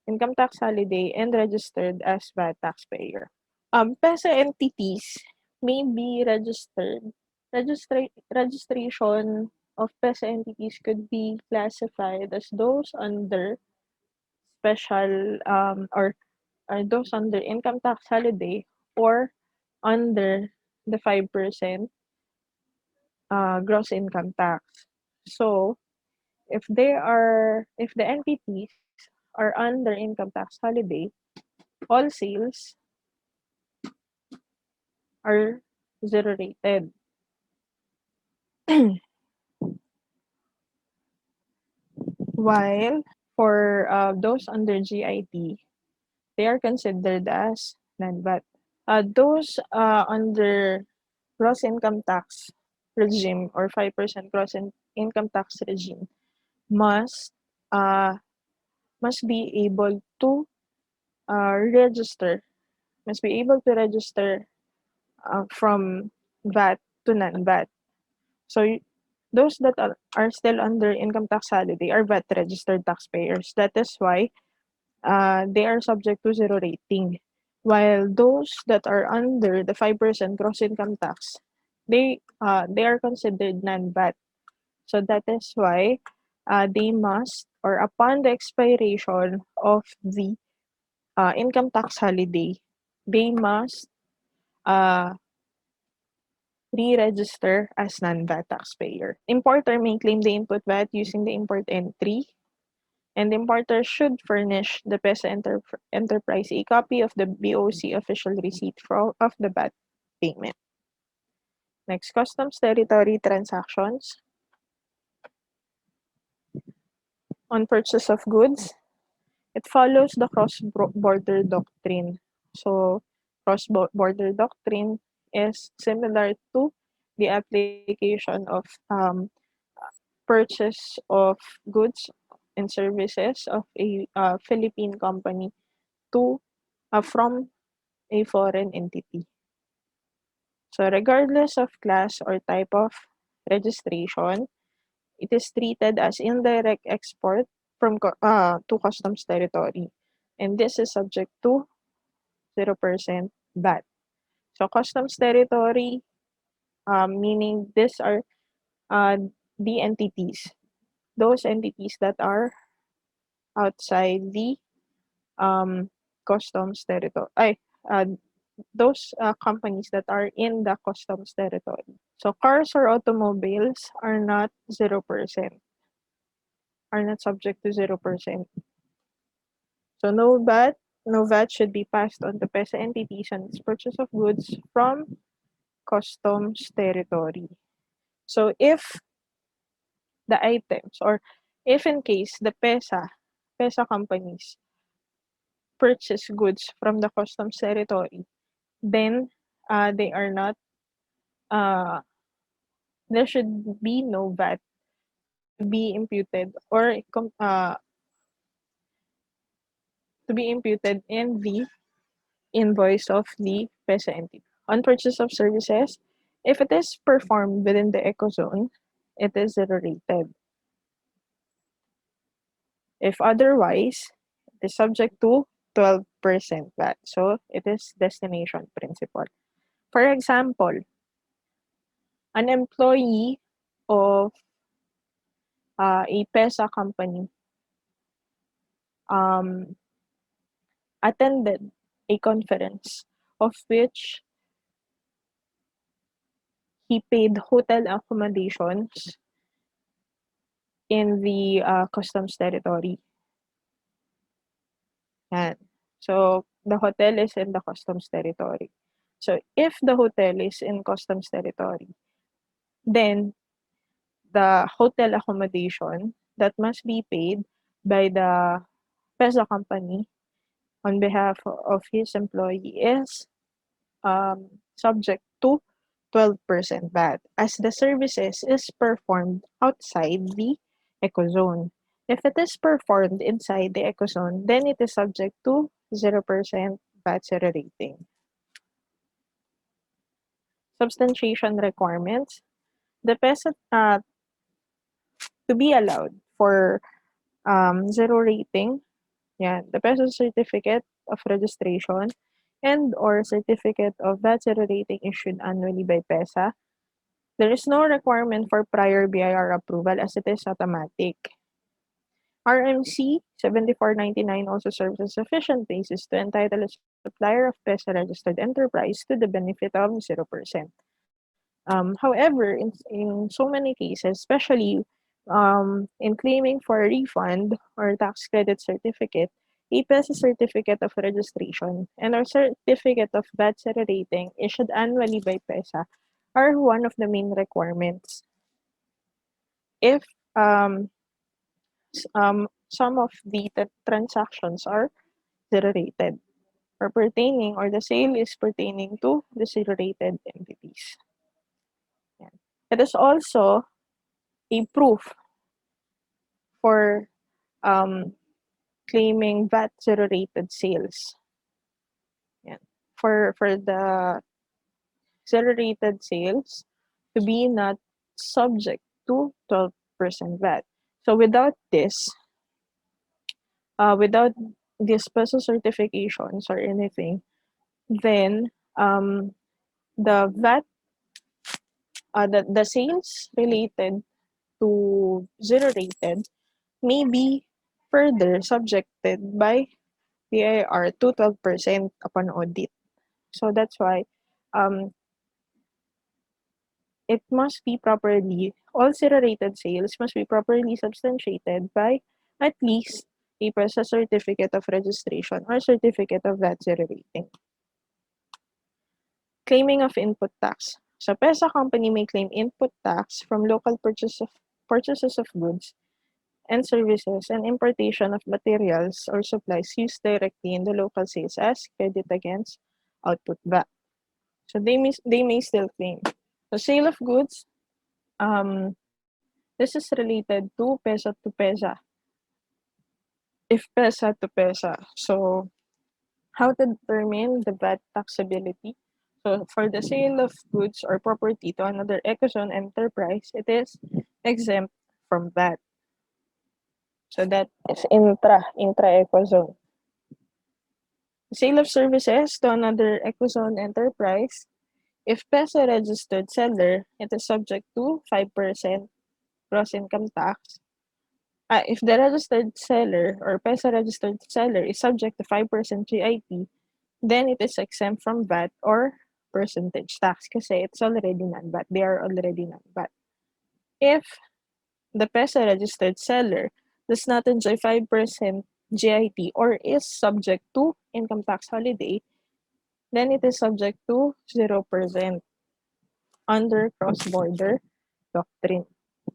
[SPEAKER 1] income tax holiday and registered as VAT taxpayer. PEZA entities may be registered. Registration of PEZA entities could be classified as those under special or those under income tax holiday or under the 5% gross income tax. So if the entities are under income tax holiday, all sales are zero rated. While for those under GIT, they are considered as non-VAT. Those under gross income tax regime or 5% income tax regime must uh, must be able to register must be able to register from VAT to non-VAT. So those that are still under income tax holiday are VAT registered taxpayers. That is why they are subject to zero rating. While those that are under the 5% gross income tax, they are considered non-VAT. So that is why they must, or upon the expiration of the income tax holiday, they must uh, re-register as non-VAT taxpayer. Importer may claim the input VAT using the import entry, and the importer should furnish the PEZA enterprise a copy of the BOC official receipt of the VAT payment. Next, customs territory transactions. On purchase of goods, it follows the cross-border doctrine. So, cross-border doctrine is similar to the application of purchase of goods and services of a Philippine company to from a foreign entity. So regardless of class or type of registration, it is treated as indirect export to customs territory, and this is subject to 0% VAT. So customs territory, meaning these are uh, the entities, those entities that are outside the um, customs territory. Those companies that are in the customs territory. So cars or automobiles are not 0%, are not subject to 0%. So no VAT should be passed on to PEZA entities on its purchase of goods from customs territory. So if the items, or if in case the PEZA companies purchase goods from the customs territory, then they are not there should be no VAT to be imputed or to be imputed in the invoice of the PEZA entity. On purchase of services, if it is performed within the ecozone, it is zero rated. If otherwise, it is subject to VAT. So it is destination principle. For example, an employee of a PEZA company um, attended a conference of which he paid hotel accommodations in the customs territory. Yan. So, the hotel is in the customs territory. So, if the hotel is in customs territory, then the hotel accommodation that must be paid by the PEZA company on behalf of his employee is subject to 12% VAT as the services is performed outside the ecozone. If it is performed inside the ecozone, then it is subject to 0% VAT zero rating. Substantiation requirements. The PESA, to be allowed for zero rating, yeah, the PESA certificate of registration and or certificate of VAT zero rating issued annually by PESA. There is no requirement for prior BIR approval as it is automatic. RMC 7499 also serves as sufficient basis to entitle a supplier of PESA registered enterprise to the benefit of 0%. However, in so many cases, especially in claiming for a refund or tax credit certificate, a PESA certificate of registration and a certificate of VAT zero rating issued annually by PESA are one of the main requirements. If some of the transactions are zero rated or pertaining or the sale is pertaining to the zero rated entities. Yan. It is also a proof for um, claiming VAT zero rated sales. Yan. For the zero rated sales to be not subject to 12% VAT. So without these special certifications or anything, then the VAT, the sales related to zero rated may be further subjected by BIR to 12% upon audit. So that's why um, it must be properly, all zero rated sales must be properly substantiated by at least a PESA certificate of registration or certificate of VAT zero rating. Claiming of input tax. So PESA company may claim input tax from local purchases of goods and services and importation of materials or supplies used directly in the local sales as credit against output VAT. So they may still claim. The sale of goods, this is related to PESA. If PESA to PESA. So how to determine the VAT taxability? So for the sale of goods or property to another ecozone enterprise, it is exempt from VAT. So that is intra-ecozone. Sale of services to another ecozone enterprise, if PESA registered seller, it is subject to 5% gross income tax. If the registered seller or PESA registered seller is subject to 5% GIT, then it is exempt from VAT or percentage tax kasi it's already non-VAT. They are already non-VAT. If the PESA registered seller does not enjoy 5% GIT or is subject to income tax holiday, then it is subject to 0% under cross-border doctrine.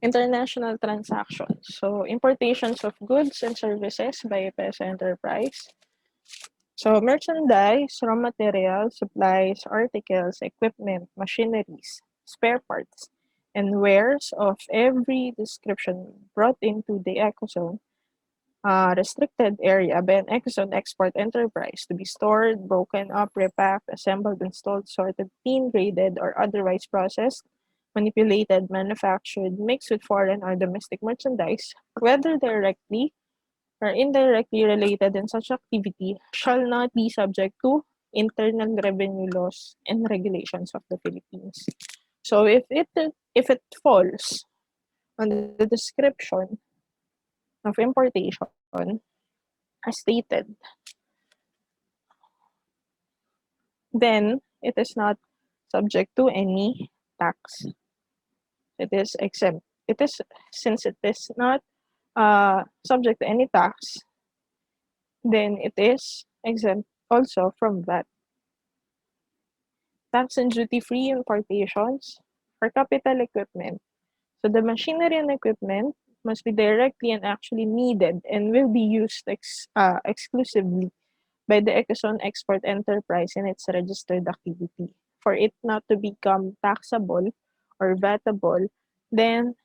[SPEAKER 1] International transactions. So importations of goods and services by a PESA enterprise. So merchandise, raw materials, supplies, articles, equipment, machineries, spare parts, and wares of every description brought into the ecozone restricted area by an ecozone export enterprise to be stored, broken up, repacked, assembled, installed, sorted, cleaned, graded, or otherwise processed, manipulated, manufactured, mixed with foreign or domestic merchandise, whether directly or indirectly related in such activity shall not be subject to internal revenue laws and regulations of the Philippines. So if it falls on the description of importation as stated, then it is not subject to any tax. It is exempt. It is since it is not subject to any tax, then it is exempt also from VAT. Tax and duty-free importations for capital equipment. So the machinery and equipment must be directly and actually needed and will be used exclusively by the Ecozone export enterprise in its registered activity. For it not to become taxable or VATable, then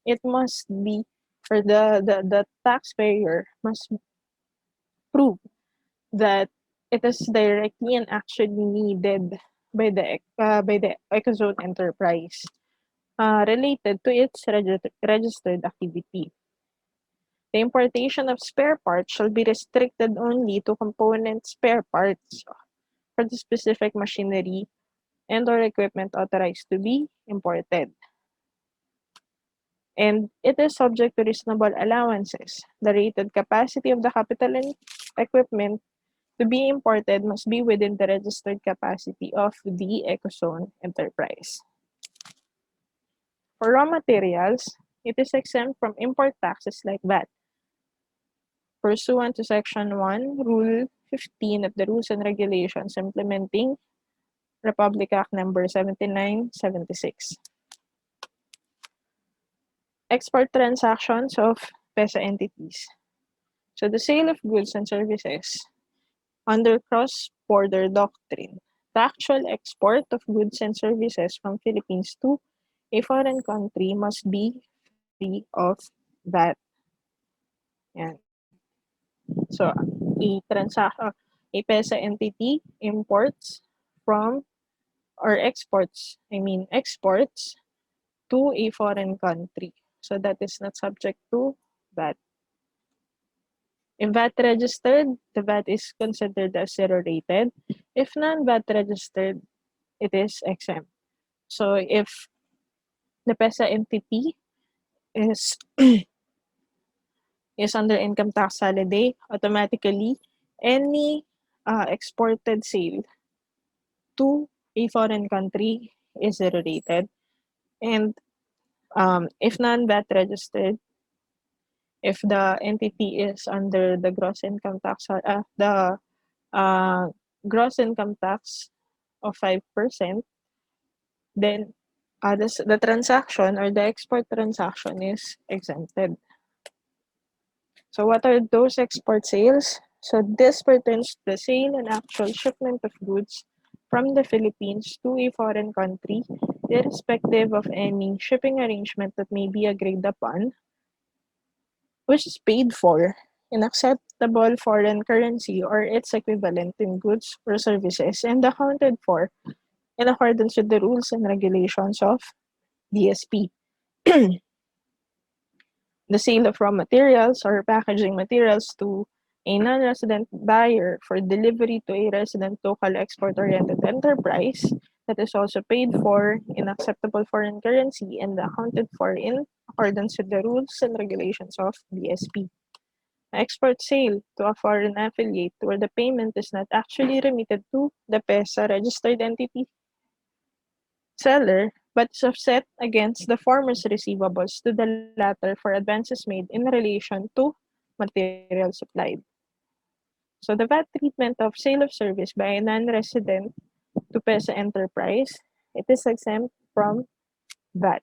[SPEAKER 1] it must be, or the taxpayer must prove that it is directly and actually needed by the Ecozone enterprise related to its registered activity. The importation of spare parts shall be restricted only to component spare parts for the specific machinery and or equipment authorized to be imported. And it is subject to reasonable allowances. The rated capacity of the capital and equipment to be imported must be within the registered capacity of the Ecozone enterprise. For raw materials, it is exempt from import taxes like VAT, pursuant to Section 1, Rule 15 of the Rules and Regulations implementing Republic Act Number 7976. Export transactions of PEZA entities. So the sale of goods and services under cross-border doctrine. The actual export of goods and services from Philippines to a foreign country must be free of VAT. Yan. So a PEZA entity imports from or exports to a foreign country. So that is not subject to VAT. If VAT registered, the VAT is considered as zero rated. If non-VAT registered, it is exempt. So if the PEZA entity is is under income tax holiday, automatically any exported sale to a foreign country is zero rated. And if non-VAT registered, if the entity is under the gross income tax, gross income tax of 5%, then the transaction or the export transaction is exempted. So what are those export sales? So this pertains to the sale and actual shipment of goods from the Philippines to a foreign country, irrespective of any shipping arrangement that may be agreed upon, which is paid for in acceptable foreign currency or its equivalent in goods or services and accounted for in accordance with the rules and regulations of DSP. The sale of raw materials or packaging materials to a non-resident buyer for delivery to a resident local export-oriented enterprise that is also paid for in acceptable foreign currency and accounted for in accordance with the rules and regulations of DSP. Export sale to a foreign affiliate where the payment is not actually remitted to the PEZA registered entity seller but is offset against the former's receivables to the latter for advances made in relation to material supplied. So the VAT treatment of sale of service by a non-resident to PEZA enterprise, it is exempt from VAT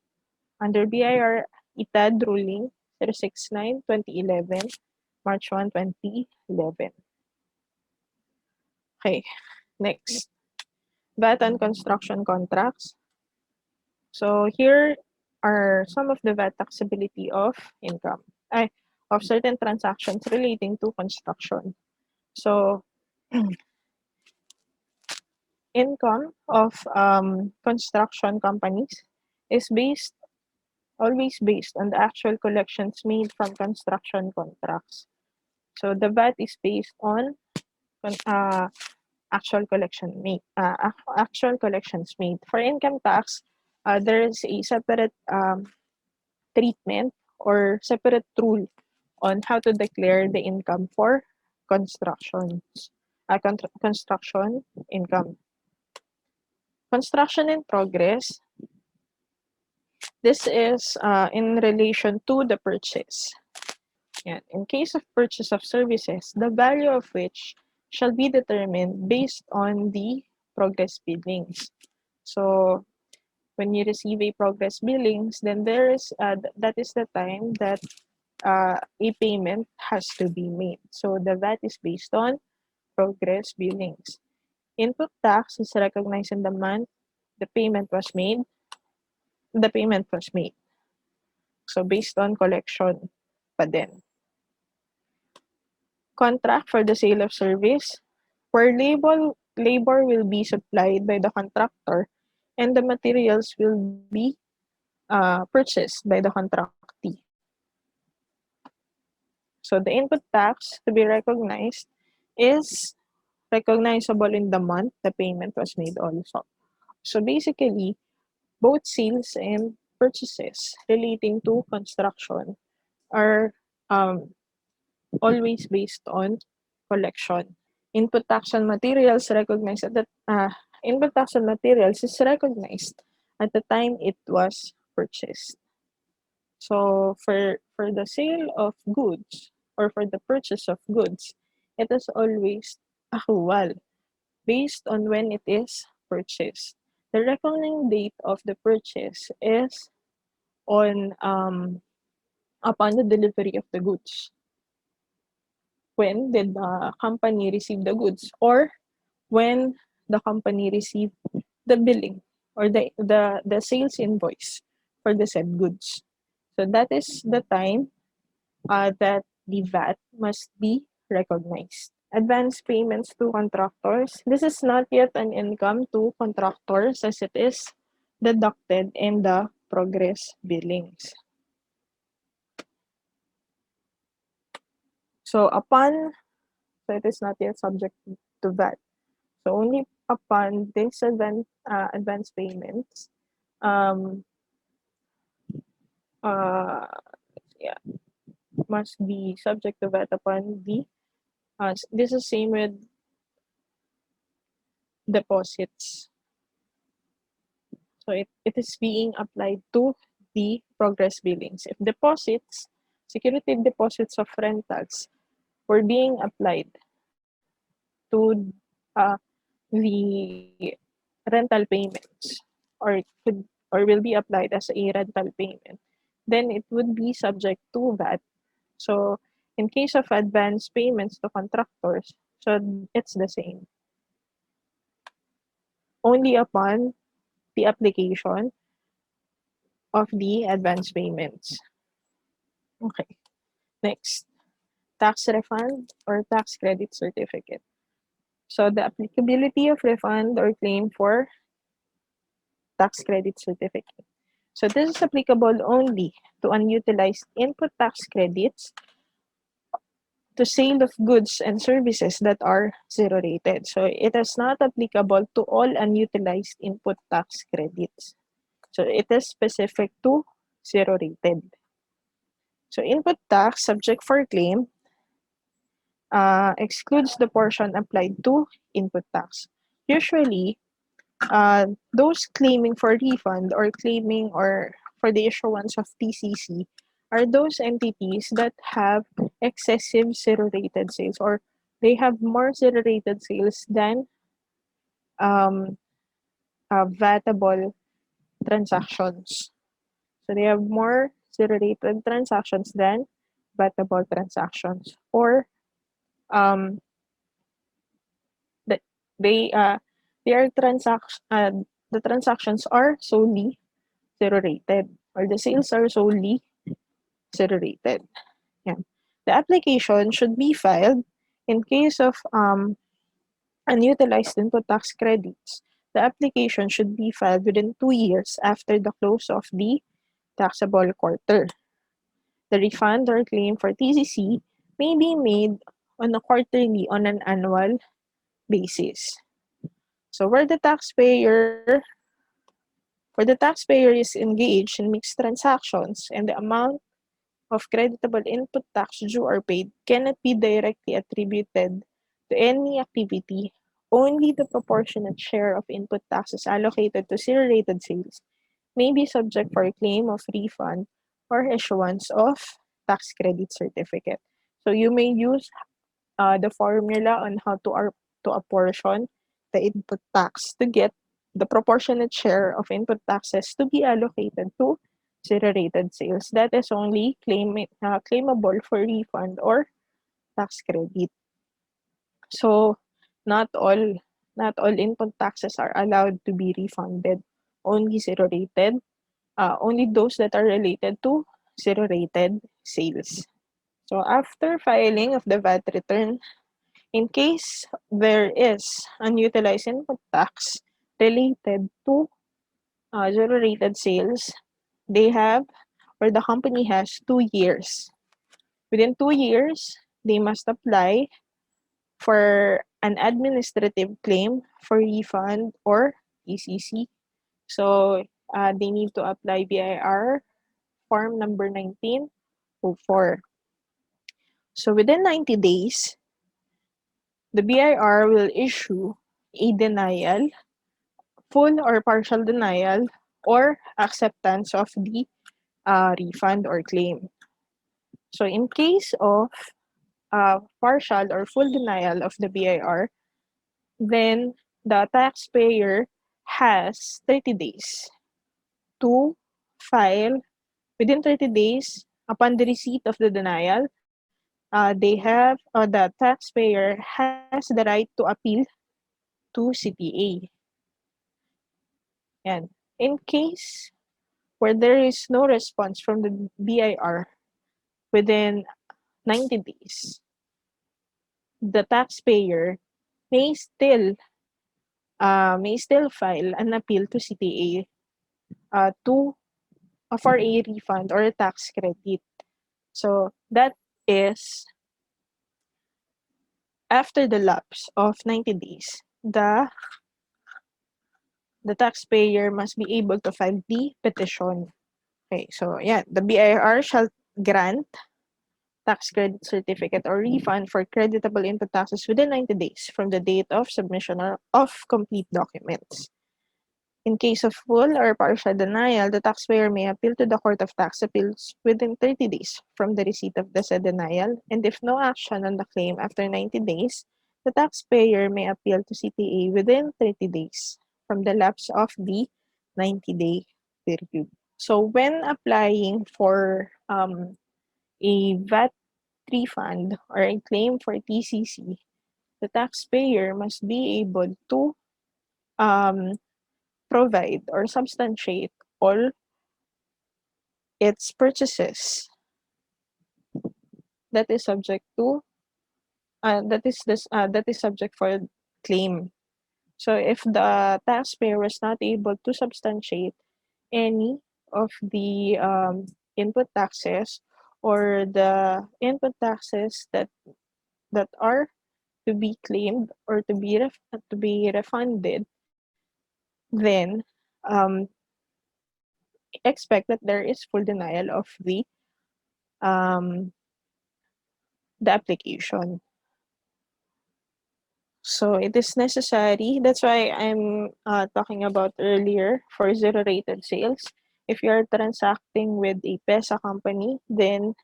[SPEAKER 1] under BIR ITAD ruling 069/2011, March 1, 2011. Okay, next. VAT on construction contracts. So here are some of the VAT taxability of income, of certain transactions relating to construction. So income of construction companies is always based on the actual collections made from construction contracts. So the VAT is based on actual actual collections made. For income tax, there is a separate treatment or separate rule on how to declare the income for construction income. Construction in progress. This is in relation to the purchase. Yan. In case of purchase of services, the value of which shall be determined based on the progress billings. So when you receive a progress billings, then there is that is the time that a payment has to be made. So the VAT is based on progress billings. Input tax is recognized in the month the payment was made. The payment was made. So based on collection pa din. Contract for the sale of service, where labor will be supplied by the contractor and the materials will be purchased by the contractee. So the input tax to be recognized is recognizable in the month the payment was made also. So basically, both sales and purchases relating to construction are always based on collection. Input tax on materials recognized at the input tax on materials is recognized at the time it was purchased. So for the sale of goods or for the purchase of goods, it is always accrual based on when it is purchased. The reckoning date of the purchase is on upon the delivery of the goods. When did the company receive the goods, or when the company received the billing or the sales invoice for the said goods. So that is the time that the VAT must be recognized. Advance payments to contractors. This is not yet an income to contractors as it is deducted in the progress billings. So it is not yet subject to VAT. So only upon this advance payments, um, uh, yeah, must be subject to VAT upon the, this is same with deposits. So it is being applied to the progress billings. If deposits, security deposits of rentals were being applied to the rental payments or will be applied as a rental payment, then it would be subject to VAT. So in case of advance payments to contractors, so it's the same. Only upon the application of the advance payments. Okay, next, tax refund or tax credit certificate. So the applicability of refund or claim for tax credit certificate. So this is applicable only to unutilized input tax credits to sale of goods and services that are zero rated. So it is not applicable to all unutilized input tax credits. So it is specific to zero rated. So input tax subject for claim excludes the portion applied to input tax. Usually, those claiming for refund or claiming or for the issuance of TCC are those entities that have excessive zero-rated sales, or they have more zero-rated sales than VATable transactions. So they have more zero-rated transactions than VATable transactions, or um, that they are the transactions are solely zero rated, or the sales are solely zero rated. Yeah. The application should be filed in case of unutilized input tax credits. The application should be filed within 2 years after the close of the taxable quarter. The refund or claim for TCC may be made on a quarterly on an annual basis. So where the taxpayer is engaged in mixed transactions and the amount of creditable input tax due or paid cannot be directly attributed to any activity, only the proportionate share of input taxes allocated to zero-rated sales may be subject for a claim of refund or issuance of tax credit certificate. So you may use the formula on how to apportion the input tax to get the proportionate share of input taxes to be allocated to zero-rated sales. That is only claimable for refund or tax credit. So not all not all input taxes are allowed to be refunded. Only zero-rated, only those that are related to zero-rated sales. So after filing of the VAT return, in case there is unutilized input tax related to zero-rated sales, they have or the company has 2 years. Within 2 years, they must apply for an administrative claim for refund or ECC. So they need to apply BIR form number 1904. So within 90 days, the BIR will issue a denial, full or partial denial, or acceptance of the refund or claim. So in case of partial or full denial of the BIR, then the taxpayer has 30 days to file. Within 30 days upon the receipt of the denial, the taxpayer has the right to appeal to CTA. And in case where there is no response from the BIR within 90 days, the taxpayer may still file an appeal to CTA to for a refund or a tax credit. So that is after the lapse of 90 days, the taxpayer must be able to file the petition. Okay, so yeah, the BIR shall grant tax credit certificate or refund for creditable input taxes within 90 days from the date of submission of complete documents. In case of full or partial denial, the taxpayer may appeal to the Court of Tax Appeals within 30 days from the receipt of the said denial, and if no action on the claim after 90 days, the taxpayer may appeal to CTA within 30 days from the lapse of the 90-day period. So when applying for a VAT refund or a claim for TCC, the taxpayer must be able to um, provide or substantiate all its purchases that is subject to that is subject for claim. So if the taxpayer was not able to substantiate any of the input taxes or the input taxes that are to be claimed or to be refunded, then um, expect that there is full denial of um, the application. So it is necessary. That's why I'm talking about earlier for zero-rated sales. If you are transacting with a PEZA company, then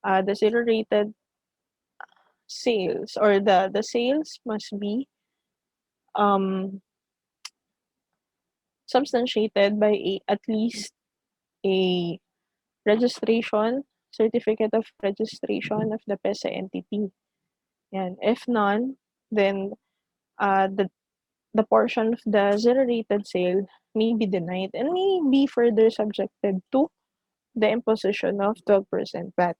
[SPEAKER 1] the zero-rated sales or the sales must be um, substantiated by at least a registration, certificate of registration of the PEZA entity. And if none, then the portion of the zero-rated sale may be denied and may be further subjected to the imposition of 12% VAT.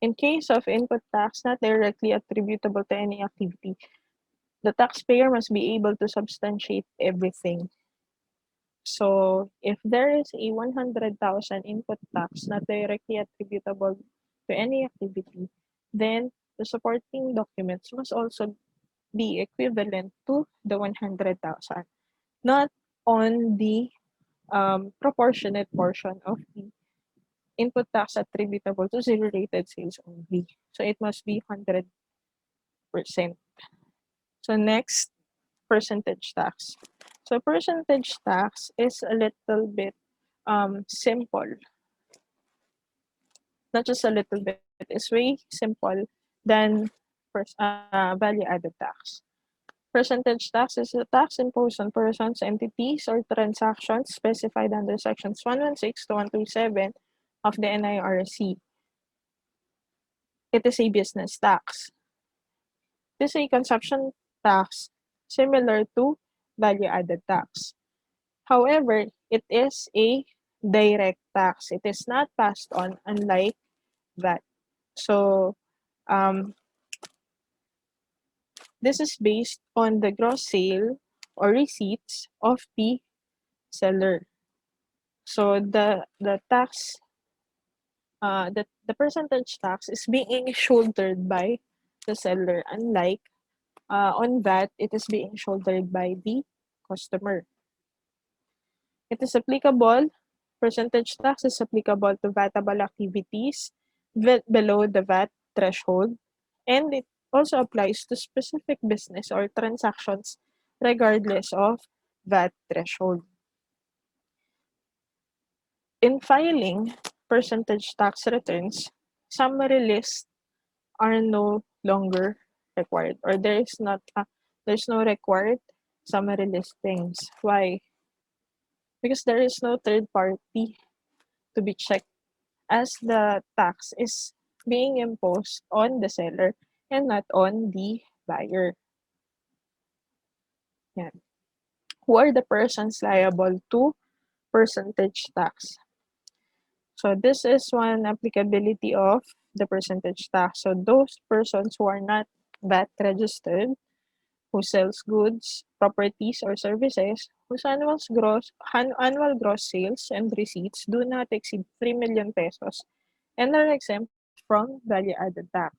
[SPEAKER 1] In case of input tax not directly attributable to any activity, the taxpayer must be able to substantiate everything. So if there is a 100,000 input tax not directly attributable to any activity, then the supporting documents must also be equivalent to the 100,000, not on the proportionate portion of the input tax attributable to zero-rated sales only. So it must be 100%. So next, percentage tax. So percentage tax is a little bit simple. Not just a little bit, it's way simple than value-added tax. Percentage tax is a tax imposed on persons, entities, or transactions specified under sections 116 to 127 of the NIRC. It is a business tax. It is a consumption tax similar to value-added tax. However, it is a direct tax. It is not passed on, unlike VAT. So, um, this is based on the gross sale or receipts of the seller. So the percentage tax is being shouldered by the seller, unlike on VAT, it is being shouldered by the customer. It is applicable, percentage tax is applicable to VATable activities below the VAT threshold, and it also applies to specific business or transactions regardless of VAT threshold. In filing percentage tax returns, summary lists are no longer required, or there's no required summary listings. Why? Because there is no third party to be checked, as the tax is being imposed on the seller and not on the buyer. Yan. Who are the persons liable to percentage tax? So this is one applicability of the percentage tax. So those persons who are not VAT registered, who sells goods, properties, or services whose annual gross sales and receipts do not exceed 3 million pesos and are exempt from value-added tax.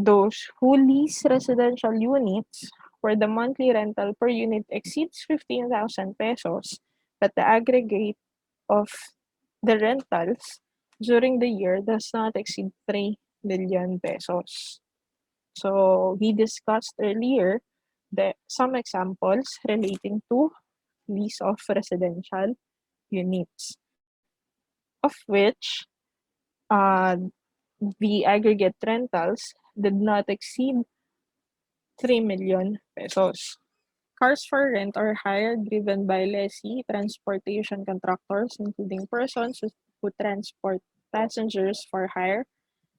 [SPEAKER 1] Those who lease residential units where the monthly rental per unit exceeds 15,000 pesos, but the aggregate of the rentals during the year does not exceed 3 million pesos. So we discussed earlier some examples relating to lease of residential units, of which uh, the aggregate rentals did not exceed 3 million pesos. Cars for rent or hire driven by lessee transportation contractors, including persons who transport passengers for hire,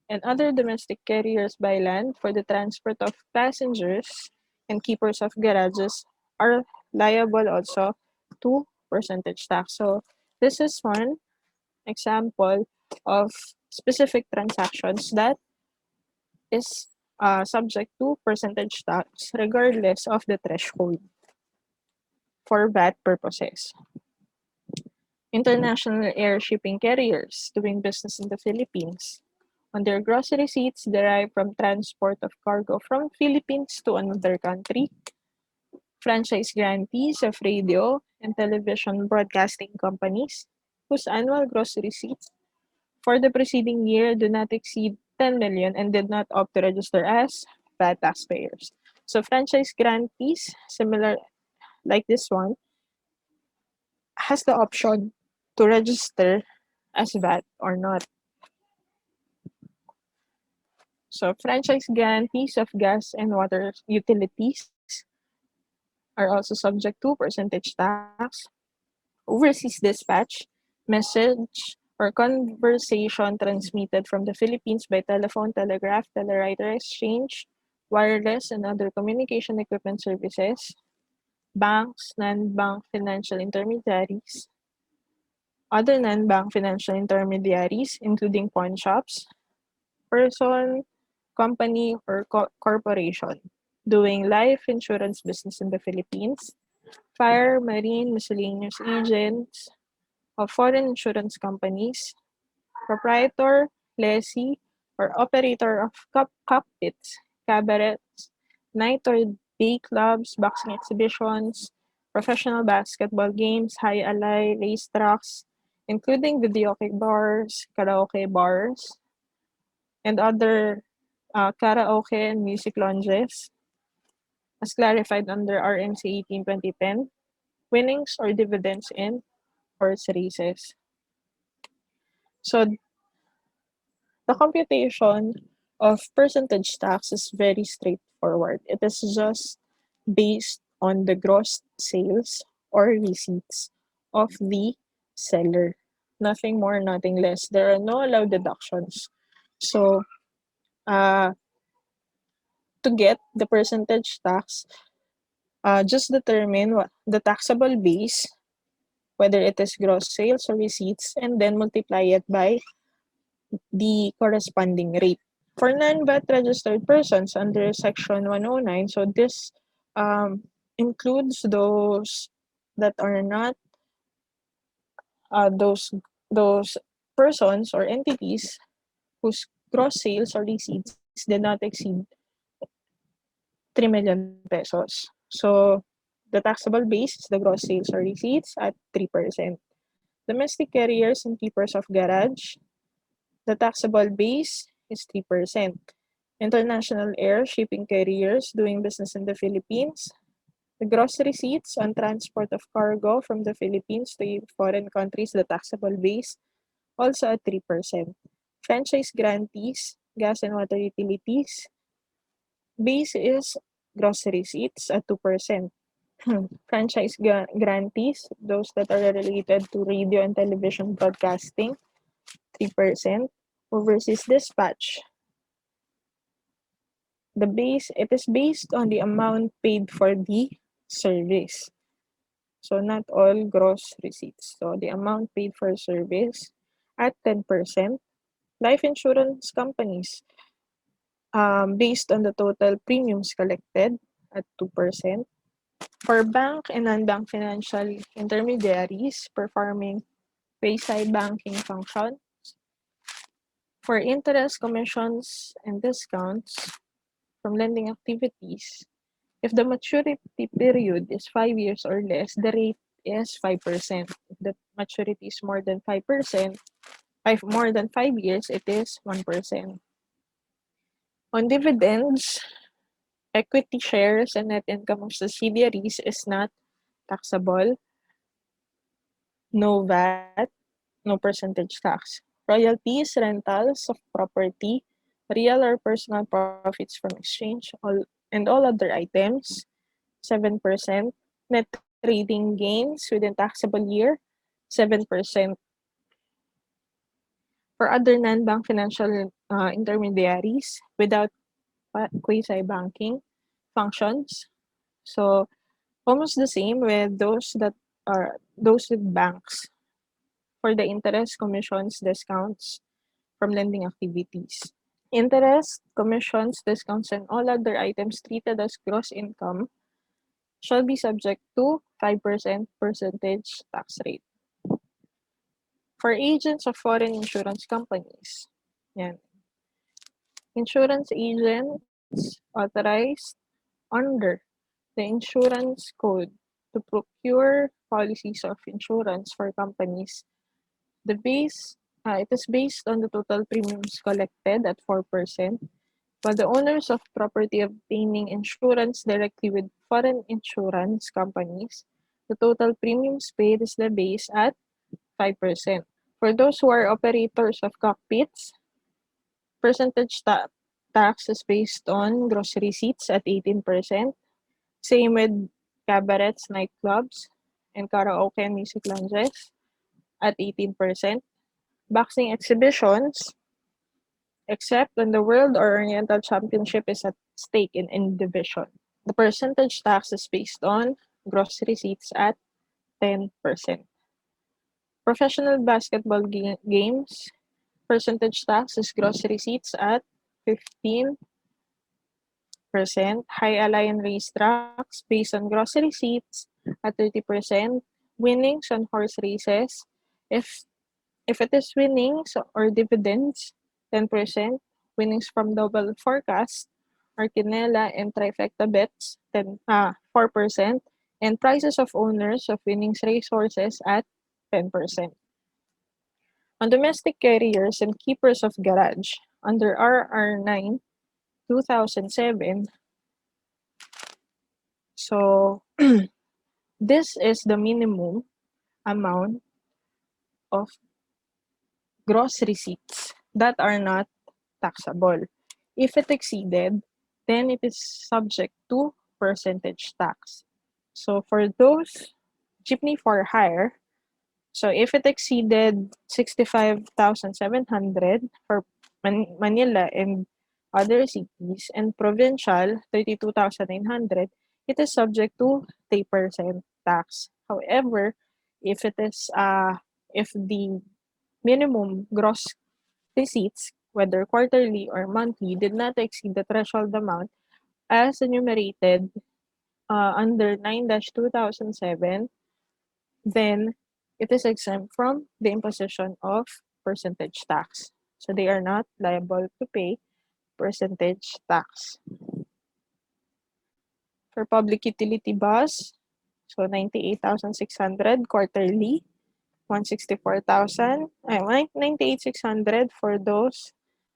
[SPEAKER 1] and other domestic carriers by land for the transport of passengers and keepers of garages are liable also to percentage tax. So this is one example of specific transactions that is subject to percentage tax regardless of the threshold for VAT purposes. International air shipping carriers doing business in the Philippines on their gross receipts derived from transport of cargo from Philippines to another country. Franchise grantees of radio and television broadcasting companies whose annual gross receipts for the preceding year do not exceed 10 million and did not opt to register as VAT taxpayers. So franchise grantees, similar like this one, has the option to register as VAT or not. So franchise grantees of gas and water utilities are also subject to percentage tax. Overseas dispatch, message, or conversation transmitted from the Philippines by telephone, telegraph, telewriter exchange, wireless, and other communication equipment services, banks, non-bank financial intermediaries, other non-bank financial intermediaries, including pawn shops, person, company, or corporation doing life insurance business in the Philippines, fire, marine, miscellaneous agents of foreign insurance companies, proprietor, lessee, or operator of cockpits, cabarets, night or day clubs, boxing exhibitions, professional basketball games, high alay, racetracks, including videoke bars, karaoke bars, and other karaoke and music lounges, as clarified under RMC 18-2010, winnings or dividends in horse races. So the computation of percentage tax is very straightforward. It is just based on the gross sales or receipts of the seller. Nothing more, nothing less. There are no allowed deductions. So, uh, to get the percentage tax, just determine what the taxable base, whether it is gross sales or receipts, and then multiply it by the corresponding rate. For non-VAT registered persons under Section 109, so this includes those that are not those persons or entities whose gross sales or receipts did not exceed 3 million pesos. So the taxable base is the gross sales or receipts at 3%. Domestic carriers and keepers of garage, the taxable base is 3%. International air shipping carriers doing business in the Philippines, the gross receipts on transport of cargo from the Philippines to foreign countries, the taxable base, also at 3%. Franchise grantees, gas and water utilities, base is gross receipts at 2%. Franchise grantees, those that are related to radio and television broadcasting, 3%. Overseas dispatch, it is based on the amount paid for the service. So not all gross receipts. So the amount paid for service at 10%. Life insurance companies, based on the total premiums collected at 2%. For bank and non-bank financial intermediaries performing wayside banking function, for interest, commissions, and discounts from lending activities, if the maturity period is 5 years or less, the rate is 5%. If the maturity is more than 5%, more than 5 years, it is 1%. On dividends, equity shares and net income of subsidiaries is not taxable. No VAT, no percentage tax. Royalties, rentals of property, real or personal profits from exchange, and all other items, 7%. Net trading gains within taxable year, 7%. For other non-bank financial intermediaries without quasi-banking functions, so almost the same with those with banks for the interest, commissions, discounts from lending activities. Interest, commissions, discounts, and all other items treated as gross income shall be subject to 5% percentage tax rate. For agents of foreign insurance companies, yan. Insurance agents authorized under the insurance code to procure policies of insurance for companies. It is based on the total premiums collected at 4%, while the owners of property obtaining insurance directly with foreign insurance companies, the total premiums paid is the base at 5%. For those who are operators of cockpits, percentage tax is based on gross receipts at 18%. Same with cabarets, nightclubs, and karaoke and music lounges at 18%. Boxing exhibitions, except when the World or Oriental Championship is at stake in any division. The percentage tax is based on gross receipts at 10%. Professional basketball games, percentage tax is gross receipts at 15%. High ally and racetracks based on gross receipts at 30%. Winnings on horse races, if it is winnings or dividends, 10%. winnings from double forecast, or quinela and trifecta bets, 4%, and prices of owners of winnings racehorses at 10%. On domestic carriers and keepers of garage, under RR 9, 2007, so this is the minimum amount of gross receipts that are not taxable. If it exceeded, then it is subject to percentage tax. So for those jeepney for hire, so if it exceeded 65,700 for Manila and other cities, and provincial 32,900, it is subject to 3% tax. However, if it is if the minimum gross receipts, whether quarterly or monthly, did not exceed the threshold amount as enumerated under 9-2007, then it is exempt from the imposition of percentage tax. So they are not liable to pay percentage tax. For public utility bus, so 98,600 quarterly, 164,000, 98,600 for those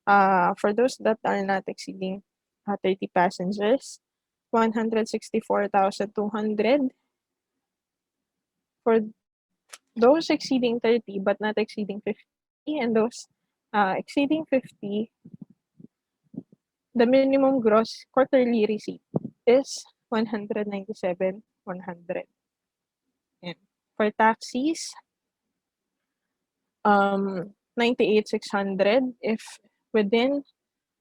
[SPEAKER 1] that are not exceeding 30 passengers, 164,200 for those exceeding 30 but not exceeding 50, and those exceeding 50, the minimum gross quarterly receipt is 197,100. And for taxis, 98,600 if within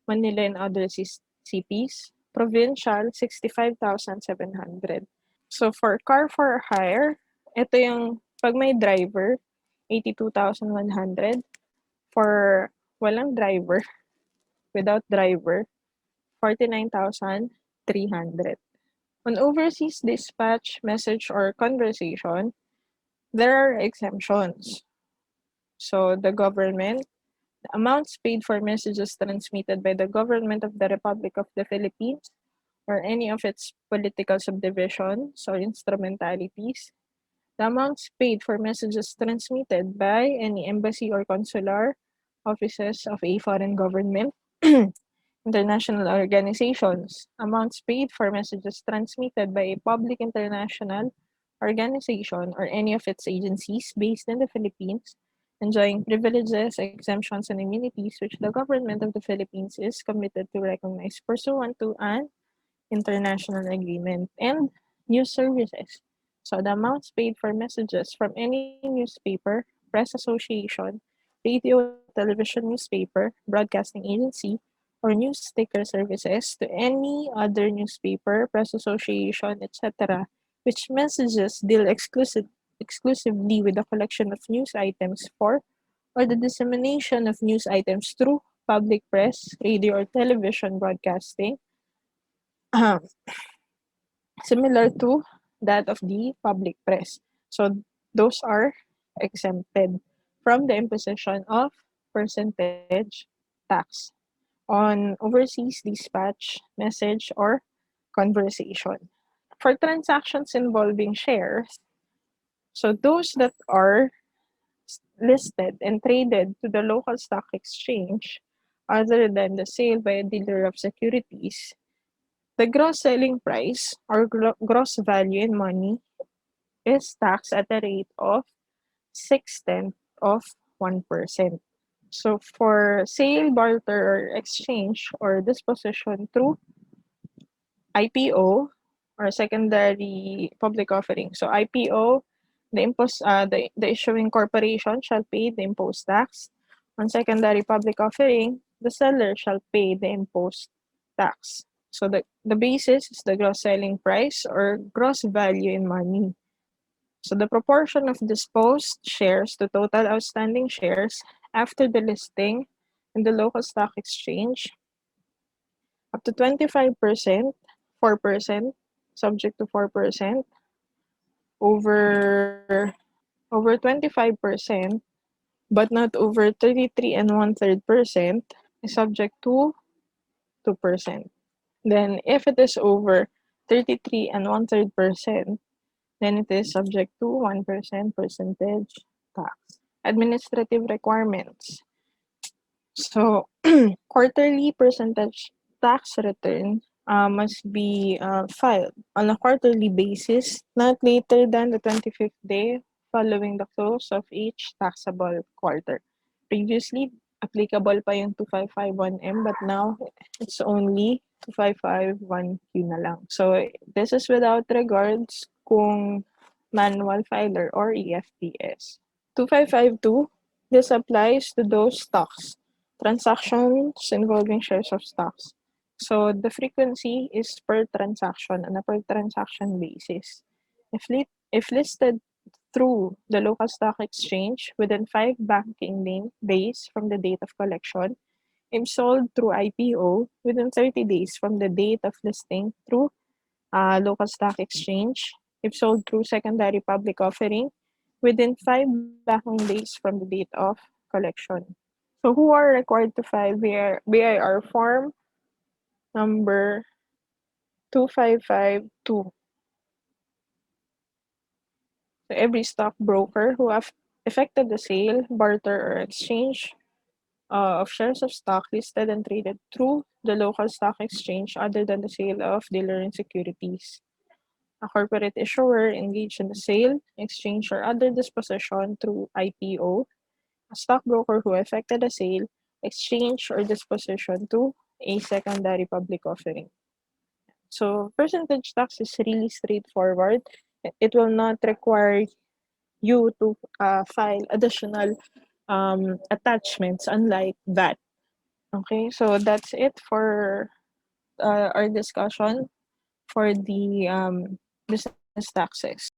[SPEAKER 1] Manila and other cities. Provincial, 65,700. So for car for hire, ito yung pag may driver, 82,100. For walang driver, without driver, 49,300. On overseas dispatch, message, or conversation, there are exemptions. So the government, the amounts paid for messages transmitted by the government of the Republic of the Philippines or any of its political subdivisions or instrumentalities, the amounts paid for messages transmitted by any embassy or consular offices of a foreign government, international organizations, amounts paid for messages transmitted by a public international organization or any of its agencies based in the Philippines, enjoying privileges, exemptions, and immunities which the government of the Philippines is committed to recognize pursuant to an international agreement, and news services. So the amounts paid for messages from any newspaper, press association, radio, television newspaper, broadcasting agency, or news sticker services to any other newspaper, press association, etc., which messages deal exclusively with the collection of news items for or the dissemination of news items through public press, radio, or television broadcasting, similar to that of the public press. So those are exempted from the imposition of percentage tax on overseas dispatch, message, or conversation. For transactions involving shares, so those that are listed and traded to the local stock exchange, other than the sale by a dealer of securities, the gross selling price or gross value in money is taxed at a rate of 6/10 of 1%. So for sale, barter, or exchange or disposition through IPO or secondary public offering. So IPO, the issuing corporation shall pay the imposed tax. On secondary public offering, the seller shall pay the imposed tax. So the basis is the gross selling price or gross value in money. So the proportion of disposed shares to total outstanding shares after the listing in the local stock exchange, up to 25%, 4%, subject to 4%, over 25%, but not over 33 and 1/3%, is subject to 2%. Then if it is over 33 and 1/3%, then it is subject to 1% percentage tax. Administrative requirements. So quarterly percentage tax return must be filed on a quarterly basis, not later than the 25th day following the close of each taxable quarter. Previously, applicable pa yung 2551M, but now it's only 2551Q na lang. So this is without regards kung manual filer or EFTS. 2552, this applies to those stocks, transactions involving shares of stocks. So the frequency is per transaction on a per transaction basis. If listed through the local stock exchange within 5 banking days from the date of collection, if sold through IPO within 30 days from the date of listing through local stock exchange, if sold through secondary public offering within 5 banking days from the date of collection. So who are required to file BIR form number 2552? So every stockbroker who have effected the sale, barter, or exchange of shares of stock listed and traded through the local stock exchange other than the sale of dealer in securities. A corporate issuer engaged in the sale, exchange, or other disposition through IPO, a stockbroker who effected a sale, exchange, or disposition to a secondary public offering. So percentage tax is really straightforward. It will not require you to file additional attachments unlike that. Okay, so that's it for our discussion for the business taxes.